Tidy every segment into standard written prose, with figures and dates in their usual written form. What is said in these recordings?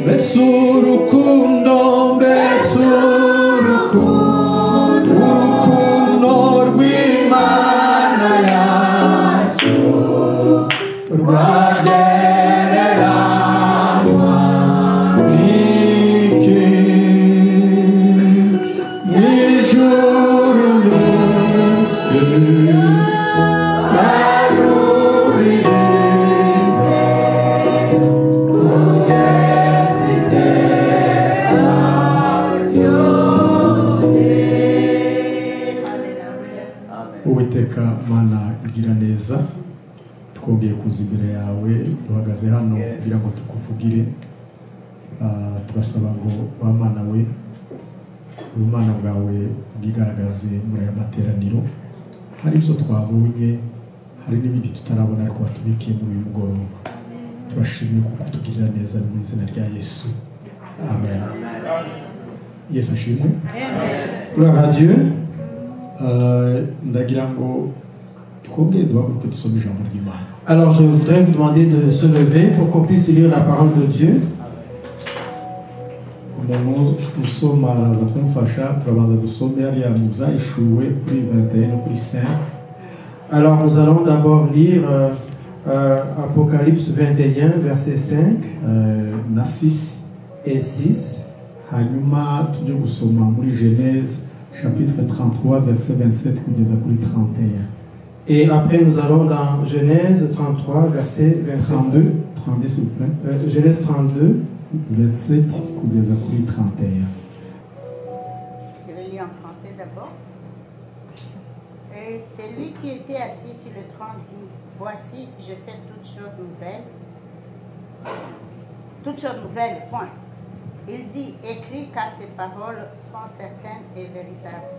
Besurukundo, besurukundo, urukundo rw'Imana yacu rwagereranywa n'iki? N'ijuru n'isi baruririmbe kugeza iteka ryose. Uwiteka Mana igira neza, twongeye kuza imbere yawe duhagaze hano kugira ngo tukuvugire. Turasaba ngo wa Mana we ubumana bwawe bwigaragaze muri aya materaniro. Hari ibyo twabonye, hari n'ibindi tutarabona ariko watubikiye muri uyu mugoroba. Turashimiye kuko tugirira neza mu izina rya Yesu, amen. Yesu ashimwe. Gloire à Dieu. Ndagira ngo twongere duhaguruke dusome ijambo ry'Imana. Alors je voudrais vous demander de se lever pour qu'on puisse lire la parole de Dieu. Umuntu usoma araza kumfasha, turabanza dusome hariya mu Byahishuwe kuri 21 no kuri 5. Alors nous allons d'abord lire Apocalypse 21 verset 5 na 6 et 6. hanyuma tujye gusoma muri Genèse chapitre 33 verset 27 kugeza kuri 31. Et après nous allons dans Genèse 33 verset 32 s'il vous plaît. Genèse 32 27 kugeza kuri 31. Je vais lire en français d'abord. Et celui qui était assis sur le trône dit, voici, je fais toutes choses nouvelles. Toutes choses nouvelles, point. Il dit, écris car ces paroles sont certaines et véritables.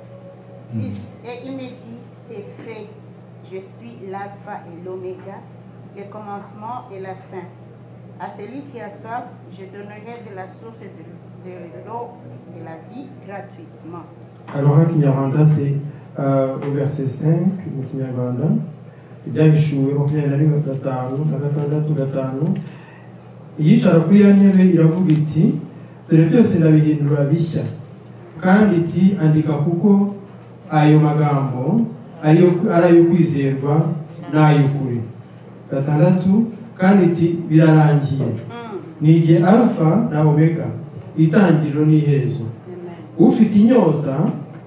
6. Et il me dit, c'est fait. Je suis l'alpha et l'oméga, le commencement et la fin. À celui qui a soif, je donnerai de la source de l'eau de la vie gratuitement. Alors un Kinyarwanda c'est au verset 5 mu Kinyarwanda Ibyahishuwe 25:5 iyicara kuri ya ntebe iravuga iti dore byose ndabihindura bishya kandi iti andika kuko ayo magambo ari ayo kwizerwa n'ay'ukuri. 6 kandi iti birarangiye ni jye alfa na omega itangiriro n'iherezo. Ufite inyota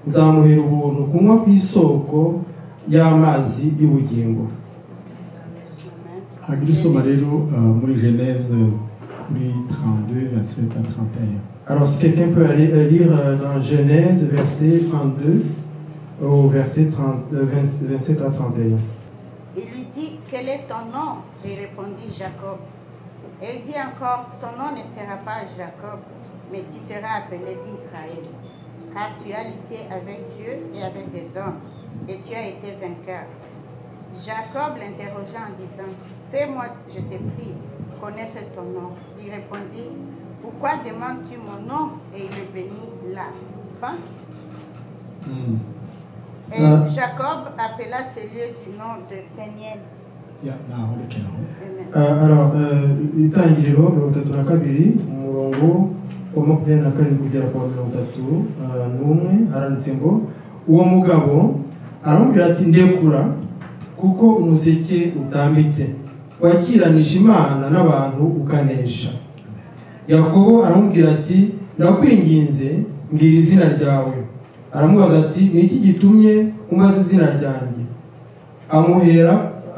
nzamuhera ubuntu kunywa ku isoko y'amazi y'ubugingo. Hagira isoma rero muri Genèse kuri 32 27 à 31. Alors si quelqu'un peut aller lire dans Genèse verset 32 au verset 27 à 31. Il lui dit, quel est ton nom? Lui répondit Jacob. Et il dit encore, ton nom ne sera pas Jacob, mais tu seras appelé Israël, car tu as lutté avec Dieu et avec les hommes, et tu as été vainqueur. Jacob l'interrogea en disant, fais-moi, je te prie, connaître ton nom. Il répondit, pourquoi demandes-tu mon nom? Et il le bénit là. Fin. Et Jacob appela ce lieu du nom de Péniel. Alors itangiriro 32 umurongo wa 24 kugera ku 31 aranditse ngo uwo mugabo aramubwira ati ndekura kuko umuseke utambitse wakiranije Imana n'abantu ukanesha. Yakobo aramubwira ati ndakwinginze mbwira izina ryawe. Aramubaza ati ni iki gitumye umaze izina ryanjye?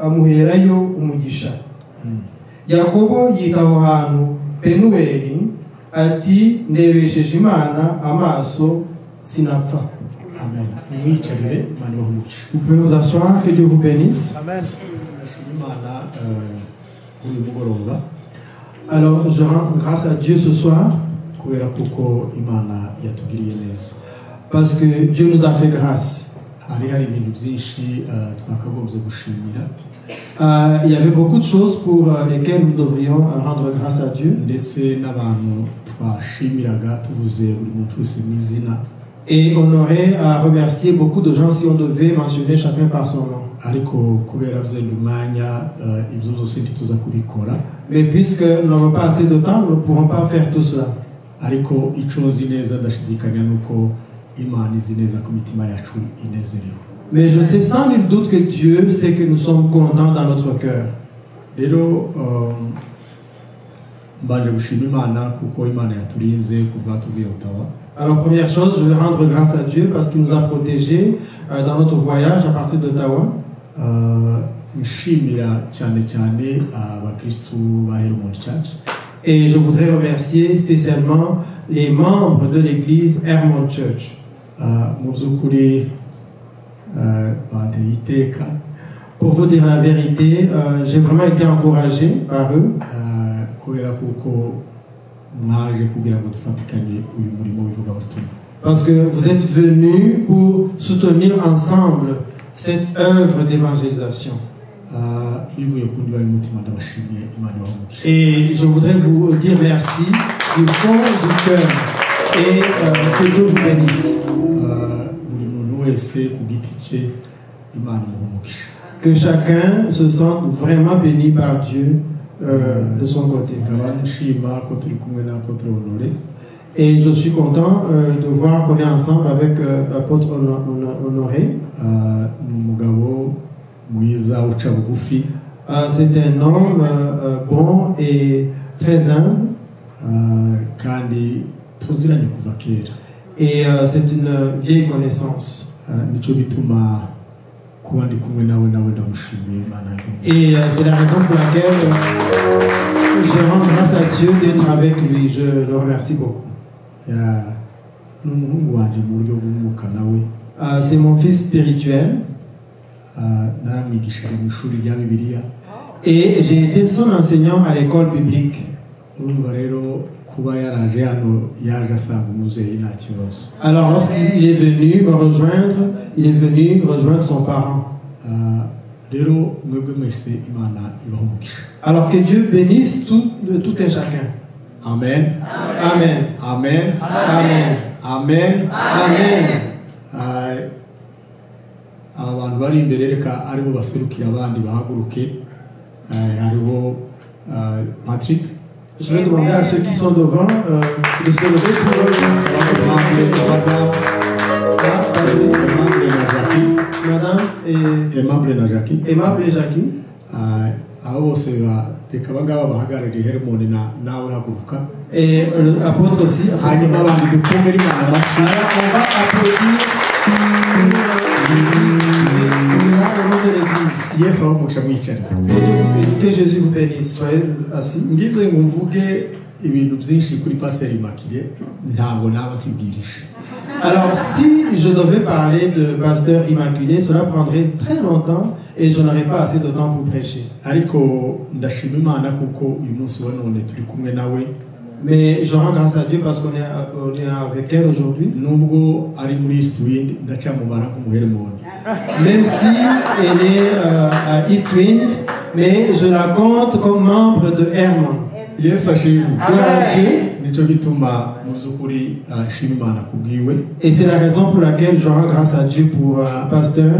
Amuherayo umugisha. Yakobo yita aho hantu Penueli ati ndebesheje Imana amaso sinapfa. Amen. Vous pouvez vous asseoir, que Dieu vous bénisse. Amen. Alors je rends grâce à Dieu ce soir parce que Dieu nous a fait grâce. Il y avait beaucoup de choses pour lesquelles nous devrions rendre grâce à Dieu. Et on aurait à remercier beaucoup de gens si on devait mentionner chacun par son nom. Mais puisque nous n'avons pas assez de temps, nous ne pourrons pas faire tout cela. ariko icyo nzi neza ndashidikanya nuko Imana izi neza ko imitima yacu inezerewe. Mais je sais sans nul doute que Dieu sait que nous sommes contents dans notre cœur. Rero mbanje gushima Imana kuko Imana yaturinze kuva tuvuye Ottawa. Alors première chose, je vais rendre grâce à Dieu parce qu'il nous a protégés dans notre voyage à partir d'Ottawa. Nshimira cyane cyane abakristu ba Hermon Church. Et je voudrais remercier spécialement les membres de l'église Hermon Church. Mu by'ukuri banteye iteka. Pour vous dire la vérité, j'ai vraiment été encouragé par eux. Kubera kuko mwaje kugira ngo dufatikanye uyu murimo w'ivugabutumwa. Parce que vous êtes venus pour soutenir ensemble cette œuvre d'évangélisation. Bivuye ku ndiba y'umutima ndabashimiye Imana ibahe. Et je voudrais vous dire merci du fond du cœur et que Dieu vous bénisse. Buri muntu wese ku giti cye Imana imuhe umugisha. Que chacun se sente vraiment béni par Dieu de son côté. Nkaba nshima ko turi kumwe n'Apôtre Honoré. Et je suis content de voir qu'on est ensemble avec l'apôtre Honoré. Ni umugabo mwiza uca bugufi. C'est un homme bon et très humble. Kandi tuziranye kuva kera. Et c'est une vieille connaissance. Nicyo bituma kuba ndi kumwe nawe ndamushimiye Imana. Et c'est la raison pour laquelle je rends grâce à Dieu d'être avec lui. Je le remercie beaucoup. N'umuhungu wanje mu buryo bw'umwuka nawe. C'est mon fils spirituel. Naramwigisha mu ishuri rya Bibiliya. Et j'ai été son enseignant à l'école biblique. Urumva rero kuba yaraje hano yaje asanga umubyeyi nta kibazo. Alors lorsqu'il est venu me rejoindre, il est venu rejoindre son parent. Rero mwebwe mwese Imana ibahe umugisha. Alors que Dieu bénisse tout et chacun. Amen. Amen. Amen. Amen. Amen. Amen. Abantu bari imbere reka aribo baserukira abandi bahaguruke. Hariho Patrick. Je vais demander à ceux qui sont devant de se lever pour Madame et Aimable et Jackie. Et l'apôtre aussi. On va applaudir que Jésus vous bénisse. Soyez assis. Alors, si je devais parler de pasteur immaculé, cela prendrait très longtemps et je n'aurais pas assez de temps pour prêcher. Mais je rends grâce à Dieu parce qu'on est avec elle aujourd'hui. Même si elle est à Eastwind, mais je la compte comme membre de Hermon. Yes, et c'est la raison pour laquelle je rends grâce à Dieu pour pasteur.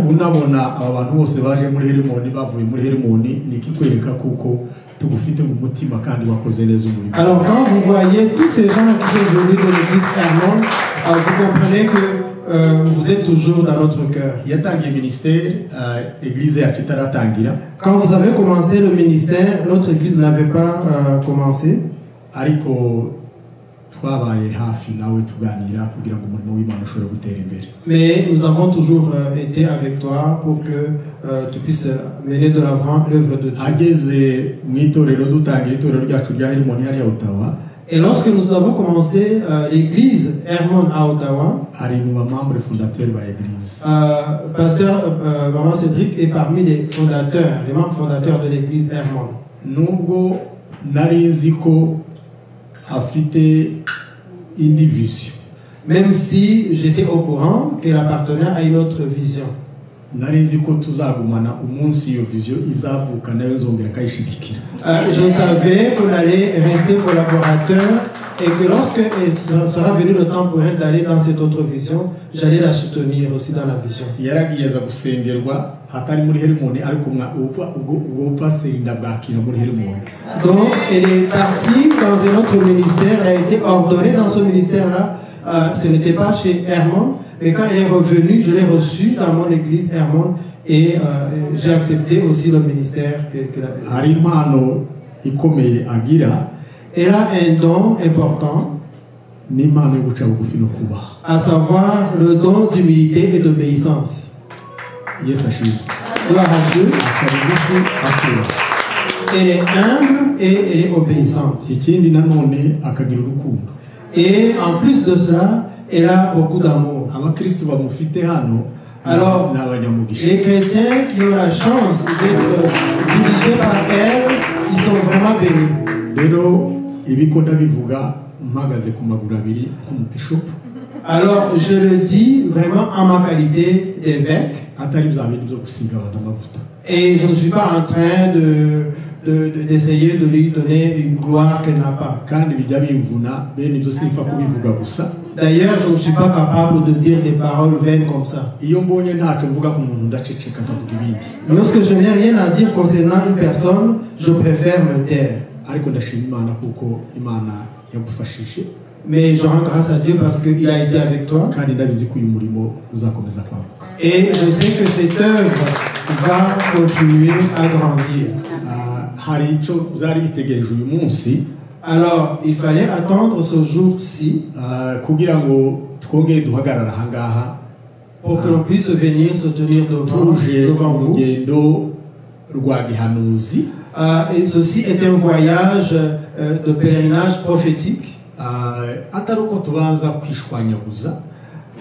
Alors quand vous voyez tous ces gens qui sont venus de l'église Hermon, vous comprenez que vous êtes toujours dans notre cœur. Quand vous avez commencé le ministère, notre église n'avait pas commencé. Mais nous avons toujours été avec toi pour que tu puisses mener de l'avant l'œuvre de Dieu. Et lorsque nous avons commencé l'église Hermon à Ottawa, pasteur Maman Cédric est parmi les fondateurs, les membres fondateurs de l'église Hermon. Même si j'étais au courant qu'elle appartenait à une autre vision. Je savais qu'on allait rester collaborateurs Et que lorsque sera venu le temps pour elle d'aller dans cette autre vision, j'allais la soutenir aussi dans la vision. yaragiye aza gusengerwa hatari muri Herimoni ariko ubwo paseri ndabwakira muri Herimoni. Donc elle est partie dans un autre ministère, elle a été ordonnée dans ce ministère-là. Ce n'était pas chez Hermon, mais quand elle est revenue, je l'ai reçue dans mon église Hermon et j'ai accepté aussi le ministère qu'elle avait. Hari impano ikomeye agira, Elle a un don important, n'impano yo guca bugufi no kubaha. à savoir le don d'humilité et d'obéissance. Yesu ashimwe. Gloire à Dieu. Aca bugufi akubaha. Elle est humble et elle est obéissante. Ikindi nanone akagira urukundo. Et en plus de cela, elle a beaucoup d'amour. Abakristo bamufite hano Alors, n'abanyamugisha. les chrétiens qui ont la chance d'être dirigés par elle, ils sont vraiment bénis. Rero ibiko ndabivuga mpagaze ku maguru abiri nk'umubishop. Alors, je le dis vraiment en ma qualité d'évêque. Atari bya bintu byo gusiga abantu amavuta. Et je ne suis pas en train d'essayer de lui donner une gloire qu'elle n'a pas. Kandi bijya bimvuna bene ibyo simfa kubivuga gusa. D'ailleurs, je ne suis pas capable de dire des paroles vaines comme ça. Iyo mbonye ntacyo mvuga ku muntu ndaceceka ndavuga ibindi. Lorsque je n'ai rien à dire concernant une personne, je préfère me taire. Ariko ndashima Imana kuko Imana yagufashije. Mais je rends grâce à Dieu parce qu'il a été avec toi. Kandi ndabizi ko uyu murimo uzakomeza kwaguka. Et je sais que cette œuvre va continuer à grandir. Hari icyo byari bitegereje uyu munsi. Alors, il fallait attendre ce jour-ci kugira ngo twongere duhagarara aha ngaha pour que l'on puisse venir se tenir tuje devant vous. urugendo rwa gihanuzi. Et ceci est un voyage de pèlerinage prophétique. Atari uko tubanza kwishwanyaguza,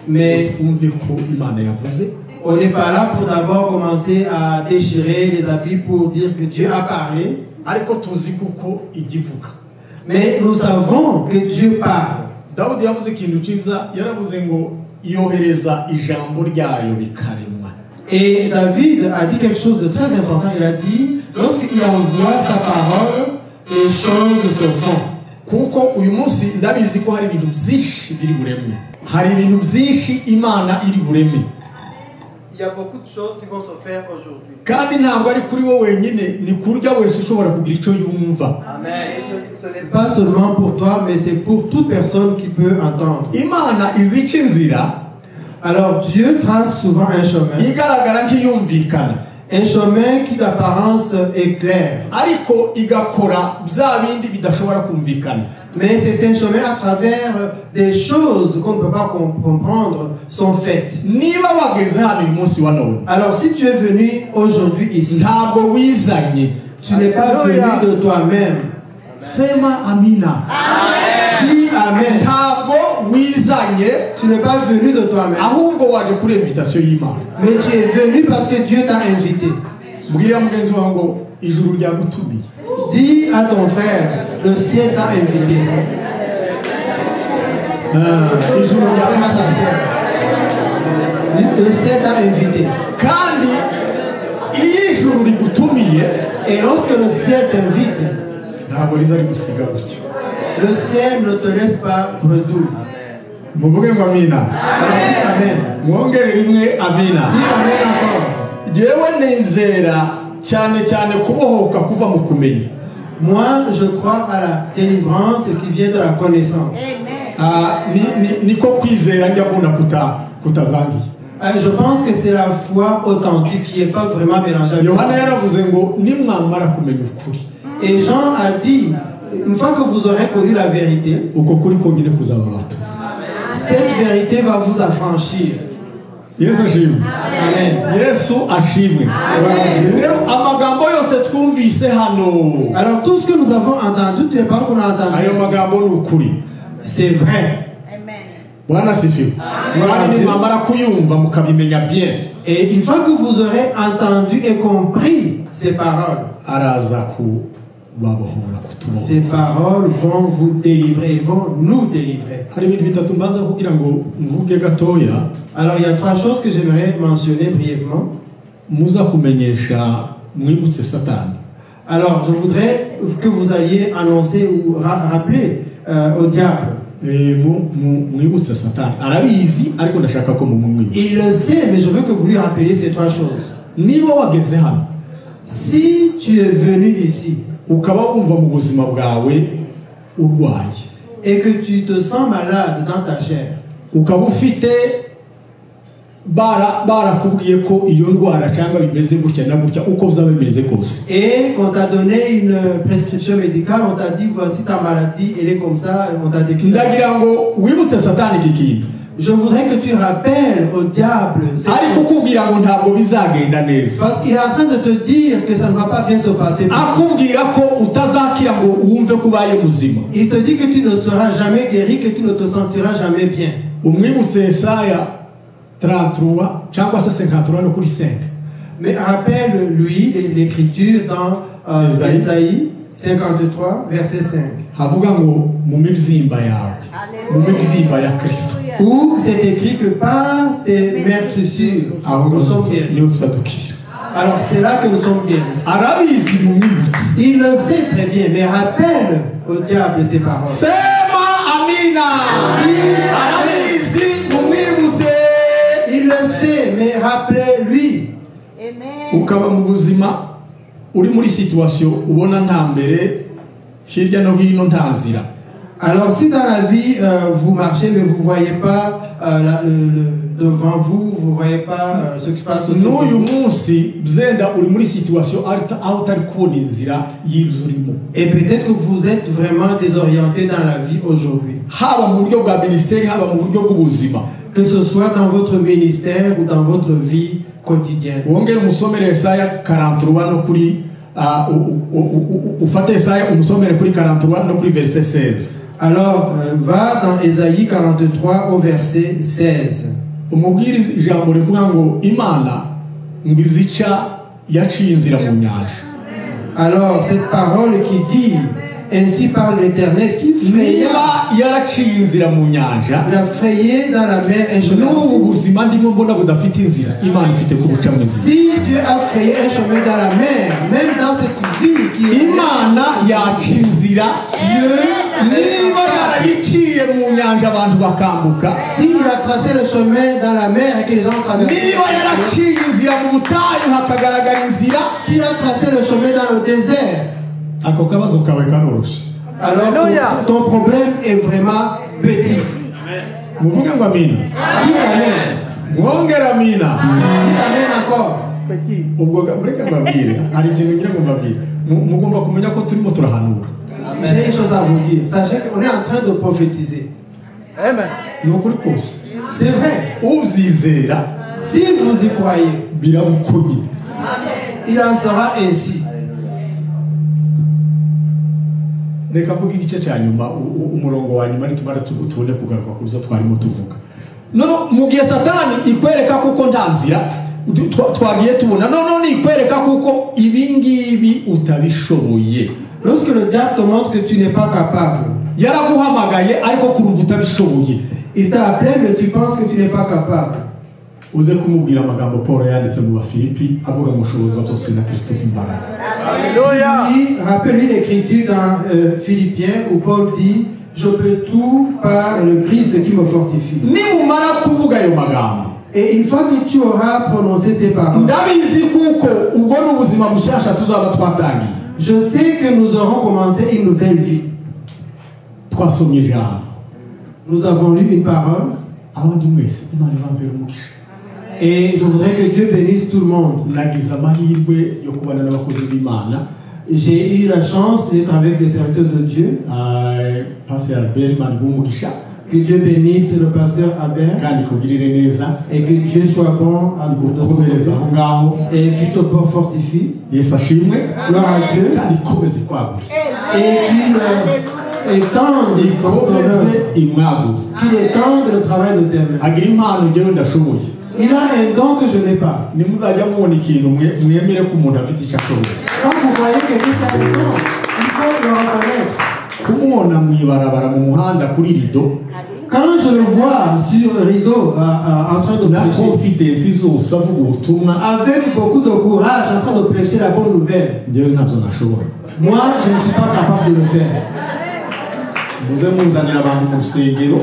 mais twumve ko Imana yavuze. On n'est pas là pour d'abord commencer à déchirer les habits pour dire que Dieu a parlé. Ariko tuzi kuko igivuga. Mais nous savons que Dieu parle. Dawudi yavuze ikintu cyiza, yaravuze ngo yohereza ijambo ryayo bikaremwa. Et David a dit quelque chose de très important. Il a dit, lorsqu'il envoie sa parole, les choses se font. Kuko uyu munsi ndabizi ko hari ibintu byinshi biri buremwe. Hari ibintu byinshi Imana iri buremwe. Il y a beaucoup de choses qui vont se faire aujourd'hui. Kandi ntabwo ari kuri wowe wenyine, ni kurya wese ushobora kugira icyo yumva. Amen. Ce n'est pas seulement pour toi, mais c'est pour toute personne qui peut entendre. Imana izica inzira. Alors Dieu trace souvent un chemin. Igaragara nk'iyumvikana. Un chemin qui d'apparence est clair. Ariko igakora bya bindi bidashobora kumvikana. Mais c'est un chemin à travers des choses qu'on ne peut pas comprendre sont faites. Niba wageze hano uyu munsi wa none. Alors si tu es venu aujourd'hui ici, ntabwo wizanye. Tu n'es pas venu de toi-même. Sema amina. Amen. Dis amen. Ntabwo wizanye. Tu n'es pas venu de toi-même. Ahubwo waje kuri invitation y'Imana. Mais tu es venu parce que Dieu t'a invité. Mbwira mugenzi wawe ngo ijuru ryagutumiye. Dis à ton frère, le ciel t'a invité. Ijuru ryagutumiye. Le ciel t'a invité. Kandi iyo ijuru rigutumiye, et lorsque le ciel t'invite, ntabwo rizari gusiga gutyo. Le ciel ne te laisse pas bredouille. Muvuge ngo amina. Amen. Mwongere rimwe amina. Amen encore. Jewe nizera cyane cyane kubohoka kuva mu kumenya. Moi, je crois à la délivrance qui vient de la connaissance. Niko kwizera njya mbona kutavangiye. Je pense que c'est la foi authentique qui n'est pas vraiment mélangée. Yohana yaravuze ngo nimwamara kumenya ukuri. Et Jean a dit, une fois que vous aurez connu la vérité, cette vérité va vous affranchir. Yesu ashimwe. Amen. Yesu ashimwe. Amagambo yose twumvise hano. Alors tout ce que nous avons entendu, toutes les paroles qu'on a entendues, ayo magambo ni ukuri. C'est vrai. Bwana sifiwe. Mwari nimamara kuyumva mukabimenya bien. Et une fois que vous aurez entendu et compris ces paroles, araza ces paroles vont vous délivrer, vont nous délivrer. Alors il y a trois choses que j'aimerais mentionner brièvement. Alors je voudrais que vous alliez annoncer ou rappeler au diable. mwibutse Satani arabizi ariko ndashaka ko mumwibutsa. Il le sait, mais je veux que vous lui rappeliez ces trois choses. Niba wageze hano, si tu es venu ici ukaba wumva mu buzima bwawe urwaye et que tu te sens malade dans ta chair, ukaba ufite barakubwiye ko iyo ndwara cyangwa bimeze gutya na gutya uko bizaba bimeze kose, et qu'on t'a donné une prescription médicale, on t'a dit voici ta maladie, elle est comme ça, on t'a décrit. ndagira ngo wibutse Satani iki kintu. Je voudrais que tu rappelles au diable, ariko kubwira ngo ntabwo bizagenda neza, parce qu'il est en train de te dire que ça ne va pas bien se passer. akubwira ko utazakira ngo wumve ko ubaye muzima. Il te dit que tu ne seras jamais guéri, que tu ne te sentiras jamais bien. umwibutse Yesaya 33 cyangwa se 53 no kuri 5. Mais rappelle-lui l'écriture dans Isaïe 53, verset 5. havuga ngo mu mibyimba yawe, mu mibyimba ya Kristo, Où c'est écrit que par tes meurtrissures, nous sommes guéris. niyo tuzadukira. Alors c'est là que nous sommes guéris. arabizi mumwibutse. Il le sait très bien, mais rappelle au diable ces paroles. Sema amina. arabizi mumwibutse. Il le sait, mais rappelez-lui. Amen. ukaba mu buzima uri muri situation ubona nta mbere hirya no hino nta nzira. Alors si dans la vie vous marchez mais vous ne voyez pas devant vous, vous ne voyez pas ce qui se passe autour de n'uyu vous. munsi byenda uri muri situation aho utari kubona inzira y'ibyo urimo. Et peut-être que vous êtes vraiment désorienté dans la vie aujourd'hui. haba mu buryo bwa ministeri haba mu buryo bw'ubuzima. Que ce soit dans votre ministère ou dans votre vie quotidienne. wongere umusomere Yesaya 43 no kuri ufate Yesaya umusomere kuri 43 no kuri verset 16. Alors, va dans Ésaïe 43 au verset 16. umubwire ijambo rivuga ngo Imana ngizica yaciye inzira mu nyanja. Alors, cette parole qui dit ainsi parle l'Éternel qui niba yaraciye inzira mu nyanja, l'a frayé dans la mer un chemin. n'ubu buzima ndimo mbona budafite inzira, Imana ifite kubuca mu nzira. Si Dieu a frayé un chemin dans la mer, même dans cette vie qui est Imana yaca inzira. Dieu, niba yarayiciye mu nyanja abantu bakambuka, s'il a tracé le chemin dans la mer et que les gens traversent, niba yaraciye inzira mu butayu hakagaragara inzira, s'il a tracé le chemin dans le désert, ako kabazo kawe karoroshye. alors ton problème est vraiment petit. muvuge ngo amina. Dis Amen. mwongere amina. Dis Amen encore. ubwo mureke mbabwire, hari ikintu ngira ngo mbabwire, mugomba kumenya ko turimo turahanura. J'ai une chose à vous dire. Sachez qu'on est en train de prophétiser. Amen. ni ukuri kose. C'est vrai. ubyizera Si vous y croyez, biramukonye. il en sera ainsi. reka mvuga igice cya nyuma, umurongo wa nyuma nitumara tubone kugaruka ku byo twarimo tuvuga. nono mu gihe Satani ikwereka kuko nta nzira twagiye tubona, nono ikwereka kuko ibi ngibi utabishoboye. Lorsque le diable te montre que tu n'es pas capable, yaraguhamagaye ariko kurumva utabishoboye. il t'a appelé mais tu penses que tu n'es pas capable. uze kumubwira amagambo Paul yanditse mu Bafilipi avuga ngo ushobozwa byose na Kristo imbaraga. Alléluia. Rappelez l'écriture dans Philippiens où Paul dit je peux tout par le Christ qui me fortifie. nimumara kuvuga ayo magambo, Et une fois que tu auras prononcé ces paroles, ndabizi kuko ubwo ni ubuzima bushyashya tuzaba twatangiye. je sais que nous aurons commencé une nouvelle vie. twasomye ijambo, Nous avons lu une parole abandi mwese Imana ibambere umugisha. et je voudrais que Dieu bénisse tout le monde. nagize amahirwe yo kubana n'abakozi b'Imana. J'ai eu la chance d'être avec les serviteurs de Dieu. Pastor Albert Imana umugisha Que Dieu bénisse le pasteur Albert kandi kugirire neza, et que Dieu soit bon à gukomereza aho ngaho. et qu'il te fortifie. Yesu ashimwe Gloire à Dieu. kandi ikomeze kwagura, Et qu'il étende ikomeze imwagura. qu'il étende le travail de tes mains. agira impano njyewe ndashoboye. Il a un don que je n'ai pas. nimuzajya mubona ikintu mwemere ko umuntu afite icyo ashoboye. Quand vous voyez quelqu'un qui a un don, il faut le reconnaître. kumubona mu ibarabara mu muhanda kuri rido Quand je le vois sur le rideau en train de na prêcher, confidence zose avuga ubutumwa, avec beaucoup de courage en train de prêcher la bonne nouvelle, njyewe ntabyo nashobora. moi je ne suis pas capable de le faire. muze munzanira abantu mu rusengero.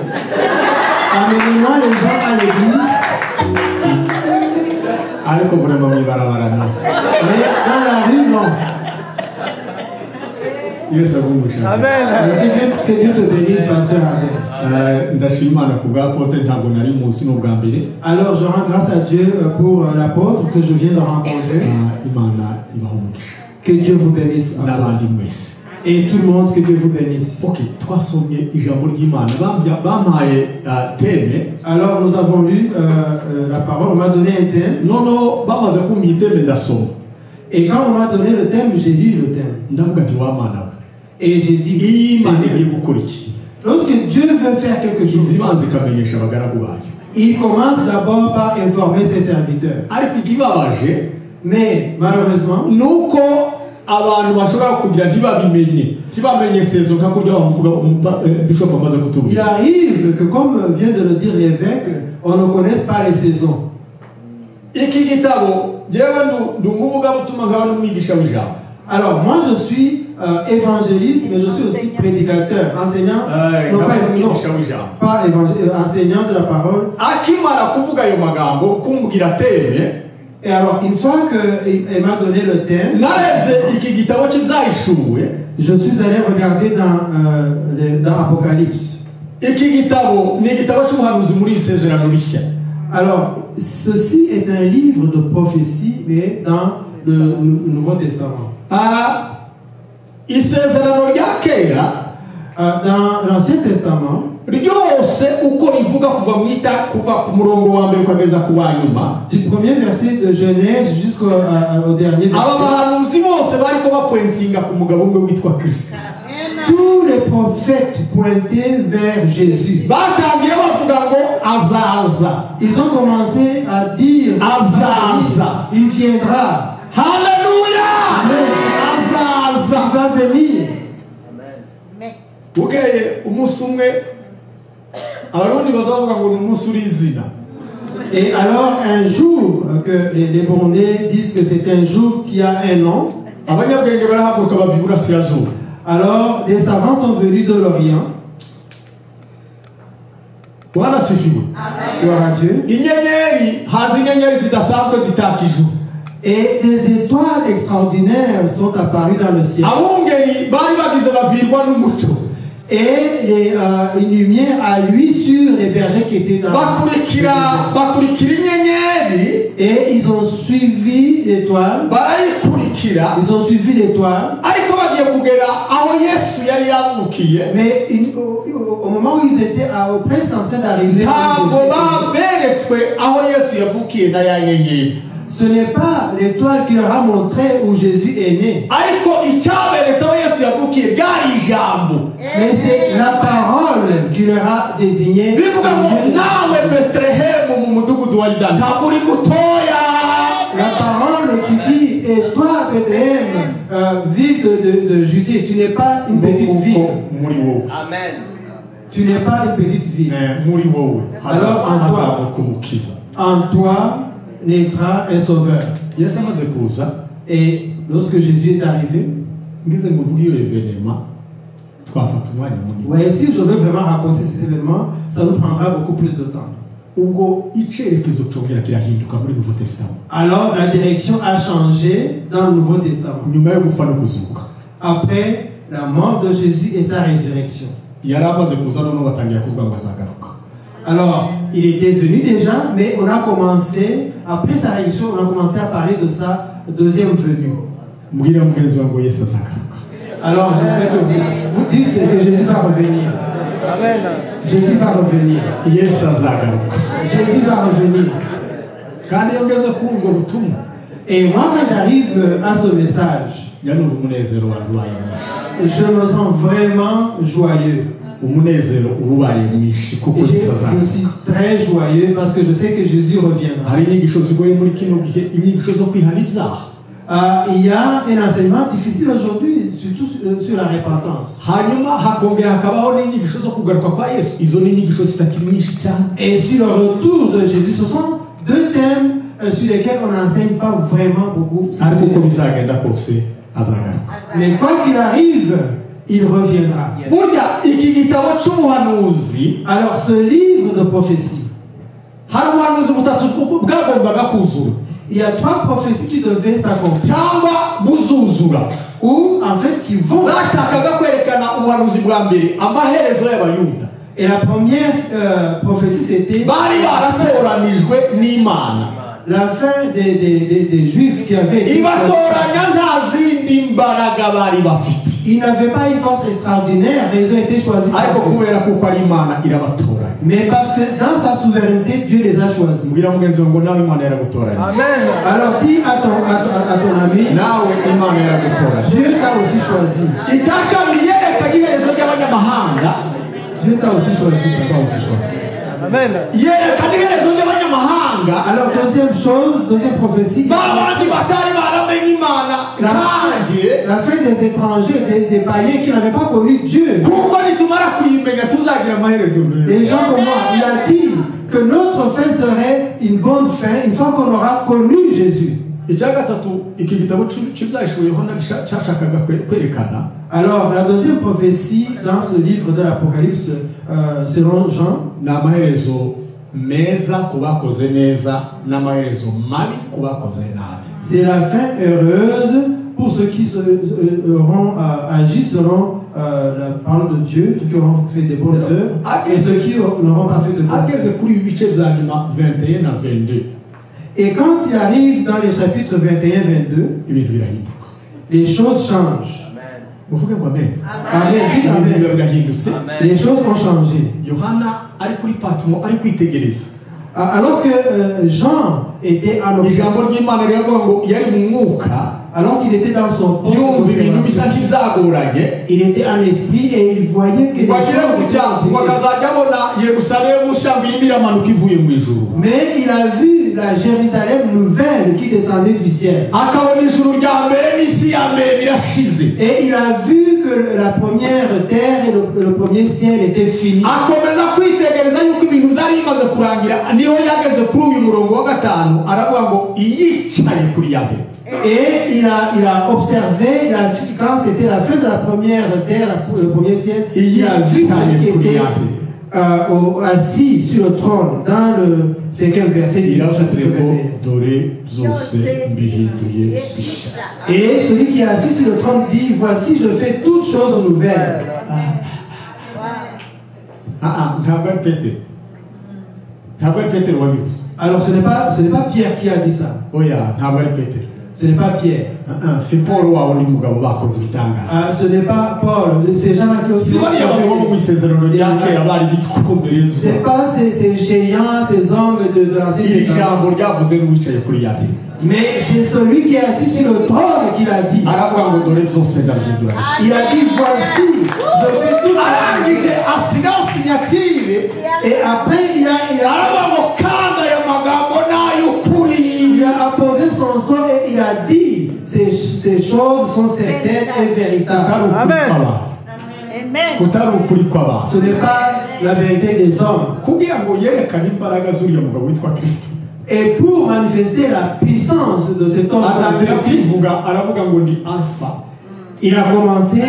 Amenez-moi les gens à l'église. Ariko vraiment mwibarabara no. Mais dans la rue, non. Yesu agumusha. Amen. Que Dieu te bénisse, pasteur Abel. Ndashima Imana ku bw'apotre ntabwo nari munsi n'ubwa mbere. Alors je rends grâce à Dieu pour l'apôtre que je viens de rencontrer. Imana ibahe umugisha. Que Dieu vous bénisse. N'abandi mwese. Et tout le monde, que Dieu vous bénisse. Ok, twasomye ijambo ry'Imana bampaye teme. Alors nous avons lu la parole, on m'a donné un thème. Noneho bamaze kumpa iteme ndasoma. Et quand on m'a donné le thème, j'ai lu le thème. Ndavuga ati wa Mana we. Et j'ai dit, Imana igiye gukora iki? lorsque Dieu veut faire quelque chose, Izibanza ikamenyesha abagaragu bayo. il commence d'abord par informer ses serviteurs. Ariko ikibabaje Mais malheureusement, nuko abantu bashobora kugira ntibamenye sezo nka kurya bamuvuga bishop amaze il kutubwira. arrive que, comme vient de le dire l'évêque, on ne connaisse pas les saisons. Iki gitabo jewe ndumuvuga butuma nkaba n'umwigisha w'ijambo. Alors moi je suis évangéliste, mais je suis aussi prédicateur, enseignant, non, pas enseignant de la parole. Akimara kuvuga ayo magambo kumbwira teme. Et alors une fois qu'il m'a donné le thème, narebye iki gitabo cy'ibyahishuwe. je suis allé regarder dans Apocalypse. Iki gitabo ni igitabo cy'ubuhanuzi muri Isezerano Rishya. Alors ceci est un livre de prophétie, mais dans le Nouveau Testament. Isezerano rya kera dans l'Ancien Testament, ryose uko rivuga kuva ku murongo wa mbere kugeza ku wa nyuma, du premier verset de Genèse jusqu'au dernier verset, aba bahanuzi bose bariko bapointinga ku mugabo umwe witwa Kristo. tous les prophètes pointaient vers Jésus. Batangiye bavuga ngo azaza. Ils ont commencé à dire azaza, il viendra. Hallelujah! Azaza, il va venir. Bukeye umunsi umwe abarundi bazavuga ngo ni umunsi urizina. Et alors un jour que les Burundais disent que c'est un jour qui a un nom. Abanyabwenge barahaguruka bava iburasirazuba. Alors des savants sont venus de l'Orient. Bwana sifiwe. Gloire à Dieu. Inyenyeri haza inyenyeri zidasanzwe zitaka ijuru. Et des étoiles extraordinaires sont apparues dans le ciel. Abungeri bari bagize bavirwa n'umuco. Et une lumière à lui sur les bergers qui étaient dans bakurikira inyenyeri. Et ils ont suivi l'étoile. Barayikurikira. Ils ont suivi l'étoile. Ariko bagiye kugera aho Yesu yari yavukiye. Mais au moment où ils étaient presque en train d'arriver, ntabwo baberetswe aho Yesu yavukiye na ya nyenyeri. ce n'est pas l'étoile qui leur a montré où Jésus est né. Ariko icyaberetse aho Yesu yavukiye bwari ijambo. Mais c'est la parole qui leur a désigné. Bivuga ngo nawe Betlehemu mu mudugudu wa Yuda ntabwo uri mutoya. La parole qui dit, et toi Bethléem, ville de Judée, tu n'es pas une petite ville. Amen. Tu n'es pas une petite ville. Alors en toi naîtra un sauveur. Et lorsque Jésus est arrivé, si je veux vraiment raconter cet événement, ça nous prendra beaucoup plus de temps. Alors la direction a changé dans le Nouveau Testament. Après la mort de Jésus et sa résurrection. Alors, il était venu déjà, mais on a commencé, après sa résurrection, on a commencé à parler de sa deuxième venue. Alors, j'espère que vous dites que Jésus va revenir. Amen. Jésus va revenir. Jésus va revenir. Et moi, quand j'arrive à ce message, je me sens vraiment joyeux. Et je suis très joyeux parce que je sais que Jésus reviendra. Il y a un enseignement difficile aujourd'hui, surtout sur la repentance. Et sur le retour de Jésus, ce sont deux thèmes sur lesquels on n'enseigne pas vraiment beaucoup. Mais quoi qu'il arrive, il reviendra. burya iki gitabo cy'ubuhanuzi Alors ce livre de prophétie, hari ubuhanuzi butatu bwagombaga kuzura il y a 3 prophéties qui devaient s'accomplir, cyangwa buzuzura ou en fait qui vont. zashakaga kwerekana ubuhanuzi bwa mbere amaherezo y'abayuda Et la première prophétie c'était bari baratoranijwe n'Imana la fin des Juifs qui avaient été. ibatoranya nta zindi mbaraga bari bafite Ils n'avaient pas une force extraordinaire, mais ils ont été choisis par ariko Dieu. kubera kuko ari Imana irabatoranya Mais parce que dans sa souveraineté, Dieu les a choisis. mbwira mugenzi wawe ngo nawe Imana yaragutoranya Alors dis à ton ami, nawe Imana yaragutoranya Dieu t'a aussi choisi. itakabiri yerekaga iherezo ry'abanyamahanga Dieu t'a aussi choisi. yerekana iherezo ry'abanyamahanga Alors deuxième prophétie, babandi batari baramenye Imana nkanjye la fin des étrangers, des païens qui n'avaient pas connu Dieu. kuko nitumara kuyimenya tuzagira amaherezo Les meza gens comme moi, il a dit que notre fin serait une bonne fin une fois qu'on aura connu Jésus. icya gatatu iki gitabo cy'ibyahishuriwe Yohana cyashakaga kwerekana Alors la deuxième prophétie dans ce livre de l'Apocalypse selon Jean, ni amaherezo meza ku bakoze neza n'amaherezo mabi ku bakoze nabi c'est la fin heureuse pour ceux qui agissent selon la parole de Dieu, ceux qui auront fait des bonnes œuvres, et ceux qui n'auront pas fait de bonnes œuvres. ageze kuri ibi bice bya nyuma 21 na 22 Et quand il arrive dans les chapitres 21-22, ibintu birahinduka les choses changent. muvuge ngo amen Amen. Dites ibintu amen. biba birahindutse Les choses ont changé. Yohana ari kuri Patmo ari kwitegereza Alors que Jean était en ijambo ry'Imana riravuga ngo yari mu mwuka alors qu'il était dans son poste yumva ibintu bisa d'observation, nk'ibyagoranye il était en esprit et il voyait que les ngo agire choses gutya étaient ngo compliquées. akazajya abona Yerusalemu nshya irimo iramanuka ivuye mu ijuru Mais il a vu la Jérusalem nouvelle qui descendait du ciel. akabona ijuru rya mbere n'isi ya mbere birashize Et il a vu que la première terre et le premier ciel étaient finis. akomeza kwitegereza yuko ibintu byari bimaze kurangira niho yageze kuri uyu murongo wa gatanu aravuga ngo iyicaye kuri ya mbere Et il a observé, quand c'était la fin de la première terre, le premier ciel, il a vu qu'il était assis sur le trône dans le 5e verset du chapitre 21. dore byose mbihinduye bishya Et celui qui est assis sur le trône dit, voici je fais toutes choses nouvelles. ntabwo ari Petero ntabwo ari Petero wabivuze Alors ce n'est pas Pierre qui a dit ça. oya ntabwo ari Petero Ce n'est pas Pierre. si Paul wa wundi mugabo bakoze ibitangaza Ce n'est pas Paul. Ces gens-là qui si bariya bagabo bo mu isezerano rya kera bari bitwomereza c'est pas ces géants, ces hommes de l'Ancien iri Testament. jambo ryavuze n'uwicaye kuri ya mbere Mais c'est celui qui est assis sur le trône qui l'a dit. aravuga ngo dore byose ndabihindura bishya Il a dit, voici, je fais tout. arangije asigaho sinyatire Et après, aravuga ngo kandi aya magambo il n'ay'ukuri a apposé son son et il a dit, ces choses sont certaines et véritables. kutari ukuri kw'abantu Ce n'est pas la vérité des hommes. kugira ngo yerekane imbaraga z'uriya mugabo witwa Kristo Et pour manifester la puissance de cet homme, atangira kwivuga aravuga ngo ndi alpha il a commencé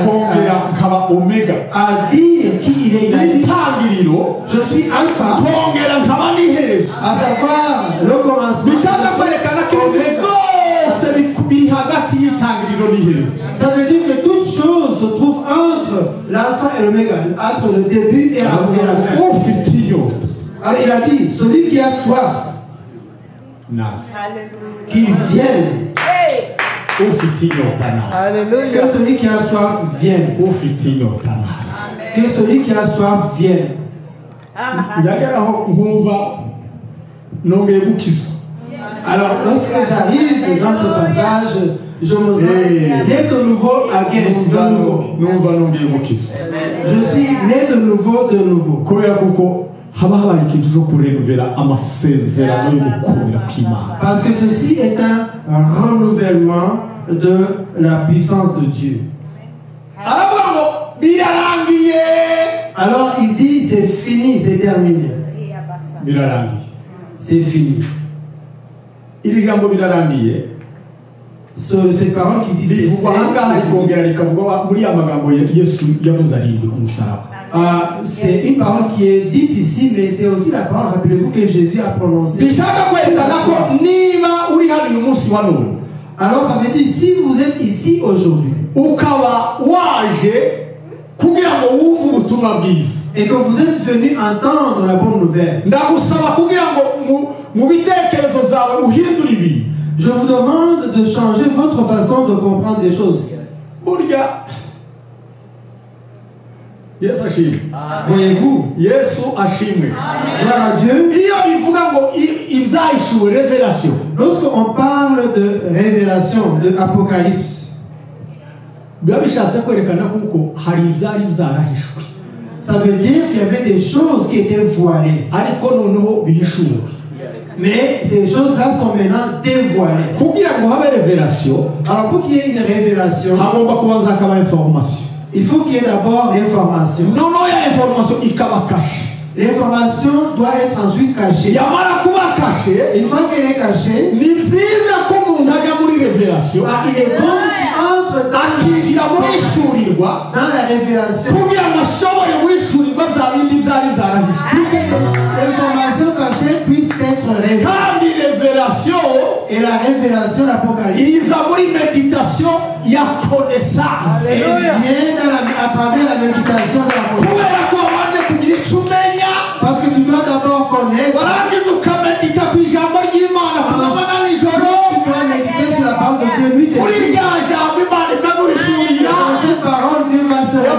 kongera nkaba omega à dire qui il est. Il a dit, itangiriro je suis alpha, kongera nkaba n'iherezo à savoir le commencement. bishaka kwerekana ko ibintu byose biri hagati y'itangiriro n'iherezo Ça veut dire que toute chose se trouve entre l'alpha et l'oméga, entre le début et la fin. ufite inyota Alors il a dit, celui qui a soif, nazi qu'il vienne. ufite inyota nazi Que celui qui a soif vienne. ufite inyota nazi Que celui qui a soif vienne. njageraho nkumva nongeye gukizwa Alors lorsque j'arrive dans ce passage, je me sens né de nouveau again, de nouveau. numva nongeye gukizwa Je suis né de nouveau. kubera kuko haba habaye ikintu cyo kurenuvera amasezerano yo gukomera kw'Imana Parce que ceci est un renouvellement de la puissance de Dieu. aravuga ngo birarangiye Alors il dit, c'est fini, c'est terminé. birarangiye C'est fini. iri jambo birarangiye cette parole qui dit rivugwa ahangaha rikongera rikavugwa muri ya magambo Yesu yavuze arindwi ku musaraba. C'est une parole qui est dite ici, mais c'est aussi la parole, rappelez-vous, que Jésus a prononcée. Alors ça veut dire, si vous êtes ici aujourd'hui, et que vous êtes venu entendre la bonne nouvelle, je vous demande de changer votre façon de comprendre les choses. Voyez-vous, gloire à Dieu. Lorsqu'on parle de révélation, de Apocalypse, ça veut dire qu'il y avait des choses qui étaient voilées. Mais ces choses-là sont maintenant dévoilées. Alors pour qu'il y ait une révélation, il faut qu'il y ait d'abord l'information. L'information doit être ensuite cachée. Une fois qu'elle est cachée, il est bon que tu entres dans la révélation. Pour que l'information cachée puisse être révélée. Et la révélation, l'Apocalypse, elle vient à travers la méditation de la connaissance. Parce que tu dois d'abord connaître. Tu dois méditer sur la parole de Dieu. Dans cette parole, Dieu va se révéler.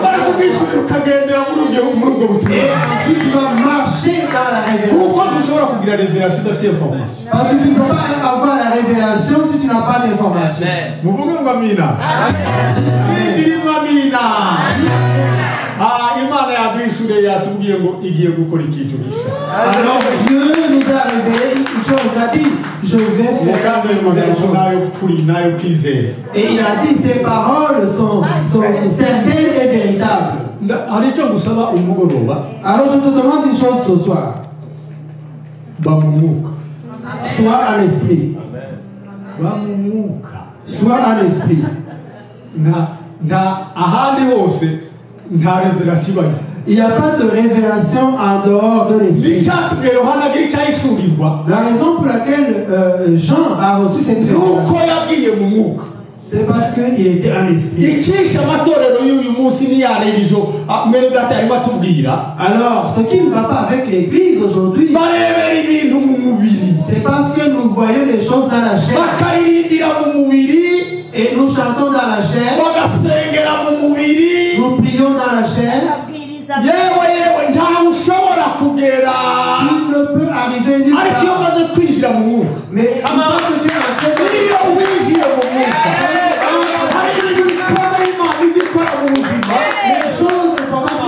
Et ensuite, tu vas marcher dans la révélation. Parce que tu ne peux pas avoir la révélation si tu n'as pas d'information. Alors Dieu nous a révélé une chose, il a dit, je vais faire quelque chose. Et il a dit, ces paroles sont certaines et véritables. Alors je te demande une chose ce soir. Sois à l'esprit. Sois à l'esprit. Il n'y a pas de révélation en dehors de l'esprit. La raison pour laquelle Jean a reçu cette révélation, c'est parce qu'il était en esprit. Alors, ce qui ne va pas avec l'église aujourd'hui, c'est parce que nous voyons les choses dans la chair. Et nous chantons dans la chair. Nous prions dans la chair. Il ne peut arriver nulle part. Mais une fois que tu es entré dans les choses commencent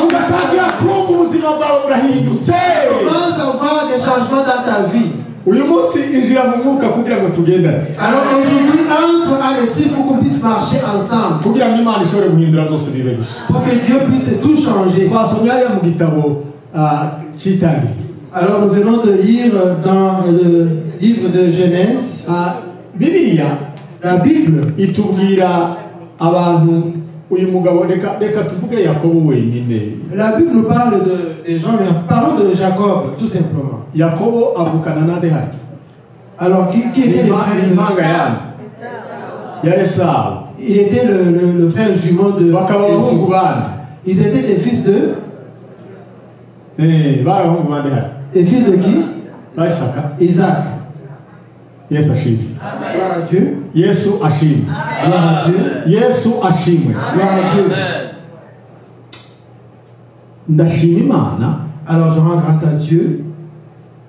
à voir des changements dans ta vie. Alors aujourd'hui, entre à l'esprit pour qu'on puisse marcher ensemble. Pour que Dieu puisse tout changer. Alors nous venons de lire dans le livre de Genèse. La Bible. La Bible nous parle des gens, mais parlons de Jacob, tout simplement. Alors, qui était le frère de Il était le frère jumeau de Esau. Ils étaient des fils de Des fils de qui? Isaac. Yesu ashimwe. Gloire à Dieu. Yesu ashimwe. Gloire à Dieu. Yesu ashimwe. Gloire à Dieu. Ndashima Imana. Alors je rends grâce à Dieu.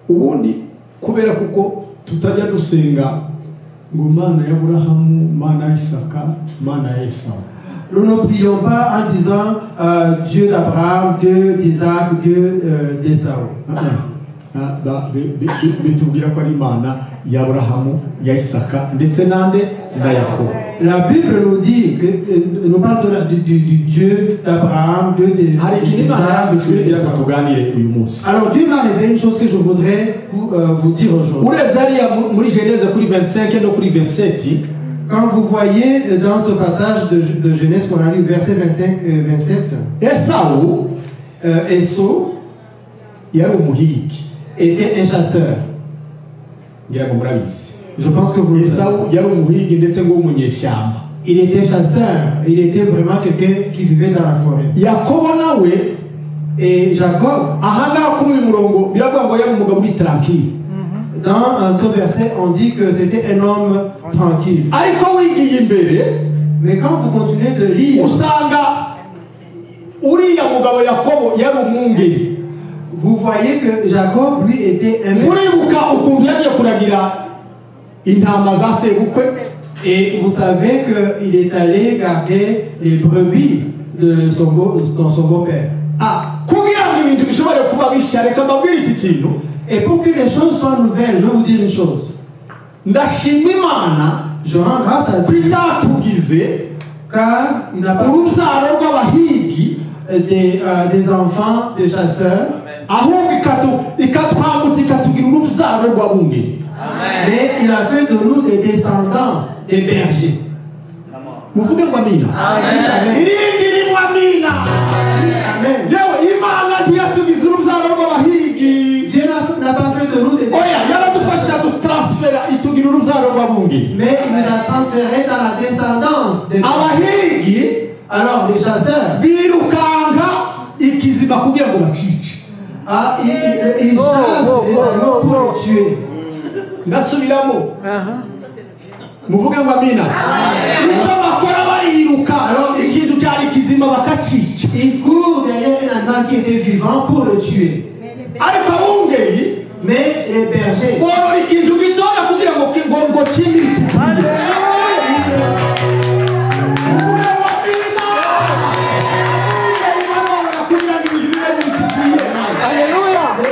Ubundi kubera kuko tutajya dusenga ngo Mana ya Aburahamu, Mana ya Isaka, Mana ya Esau. Nous ne prions pas en disant Dieu d'Abraham, Dieu d'Isaac, Dieu d'Esau. Bitubwira ko ari Imana ya Aburahamu, ya Isaka ndetse nande na Yakobo. La Bible nous dit que nous parle du Dieu d'Abraham, Dieu d'Isaac. Alors Dieu m'a révélé une chose que je voudrais vous dire aujourd'hui. Quand vous voyez dans ce passage de Genèse qu'on a lu, verset 25-27, Esawu Esau yari umuhigi. était un chasseur. Ngira ngo murabizi. Je pense que vous le savez. Esawu yari umuhigi ndetse ngo w'umunyeshyamba. Il était chasseur. Il était vraiment quelqu'un qui vivait dans la forêt. Yakobo nawe Et Jacob, ahangaha kuri uyu murongo biravuga ngo yari umugabo uri tranquille. dans ce verset, on dit que c'était un homme tranquille. Ariko wigiye imbere Mais quand vous continuez de lire, usanga uriya mugabo Yakobo yari umwungeri. vous voyez que Jacob, lui, était un Muribuka ukuntu yagiye kuragira intama za sebukwe. Et vous savez qu'il est allé garder les brebis de son beau-père. Kugira ngo ibintu bishobore kuba bishya reka mbabwire iki kintu. Et pour que les choses soient nouvelles, je vais vous dire une chose. Ndashima Imana Je rends grâce à Dieu kwitatugize car il n'a pas urubyaro rw'abahigi des enfants, des chasseurs, ahubwo ikatwambutsa ikatugira urubyaro rw'abungeri. mais il a fait de nous des descendants des bergers. Muvuge ngo amina. Amen. Irindi rimwe amina. Amen. Yewe Imana ntiyatugize urubyaro rw'abahigi. Dieu n'a pas fait de nous des Oya yaradufasha dutransfera itugira urubyaro rw'abungeri. mais il nous a transférés dans la descendance des bergers. Abahigi Alors, les chasseurs, birukanga ikiziba kugira ngo bacice. ils chassent les animaux pour les tuer. Ndasubiramo. Muvuge ngo amina. Icyo bakora bariruka ikintu cyari kizima bakacica. Ils courent derrière un animal qui était vivant pour le tuer. Ariko abungeri Mais les bergers, borora ikintu gitoya kugira ngo kimire itugiye.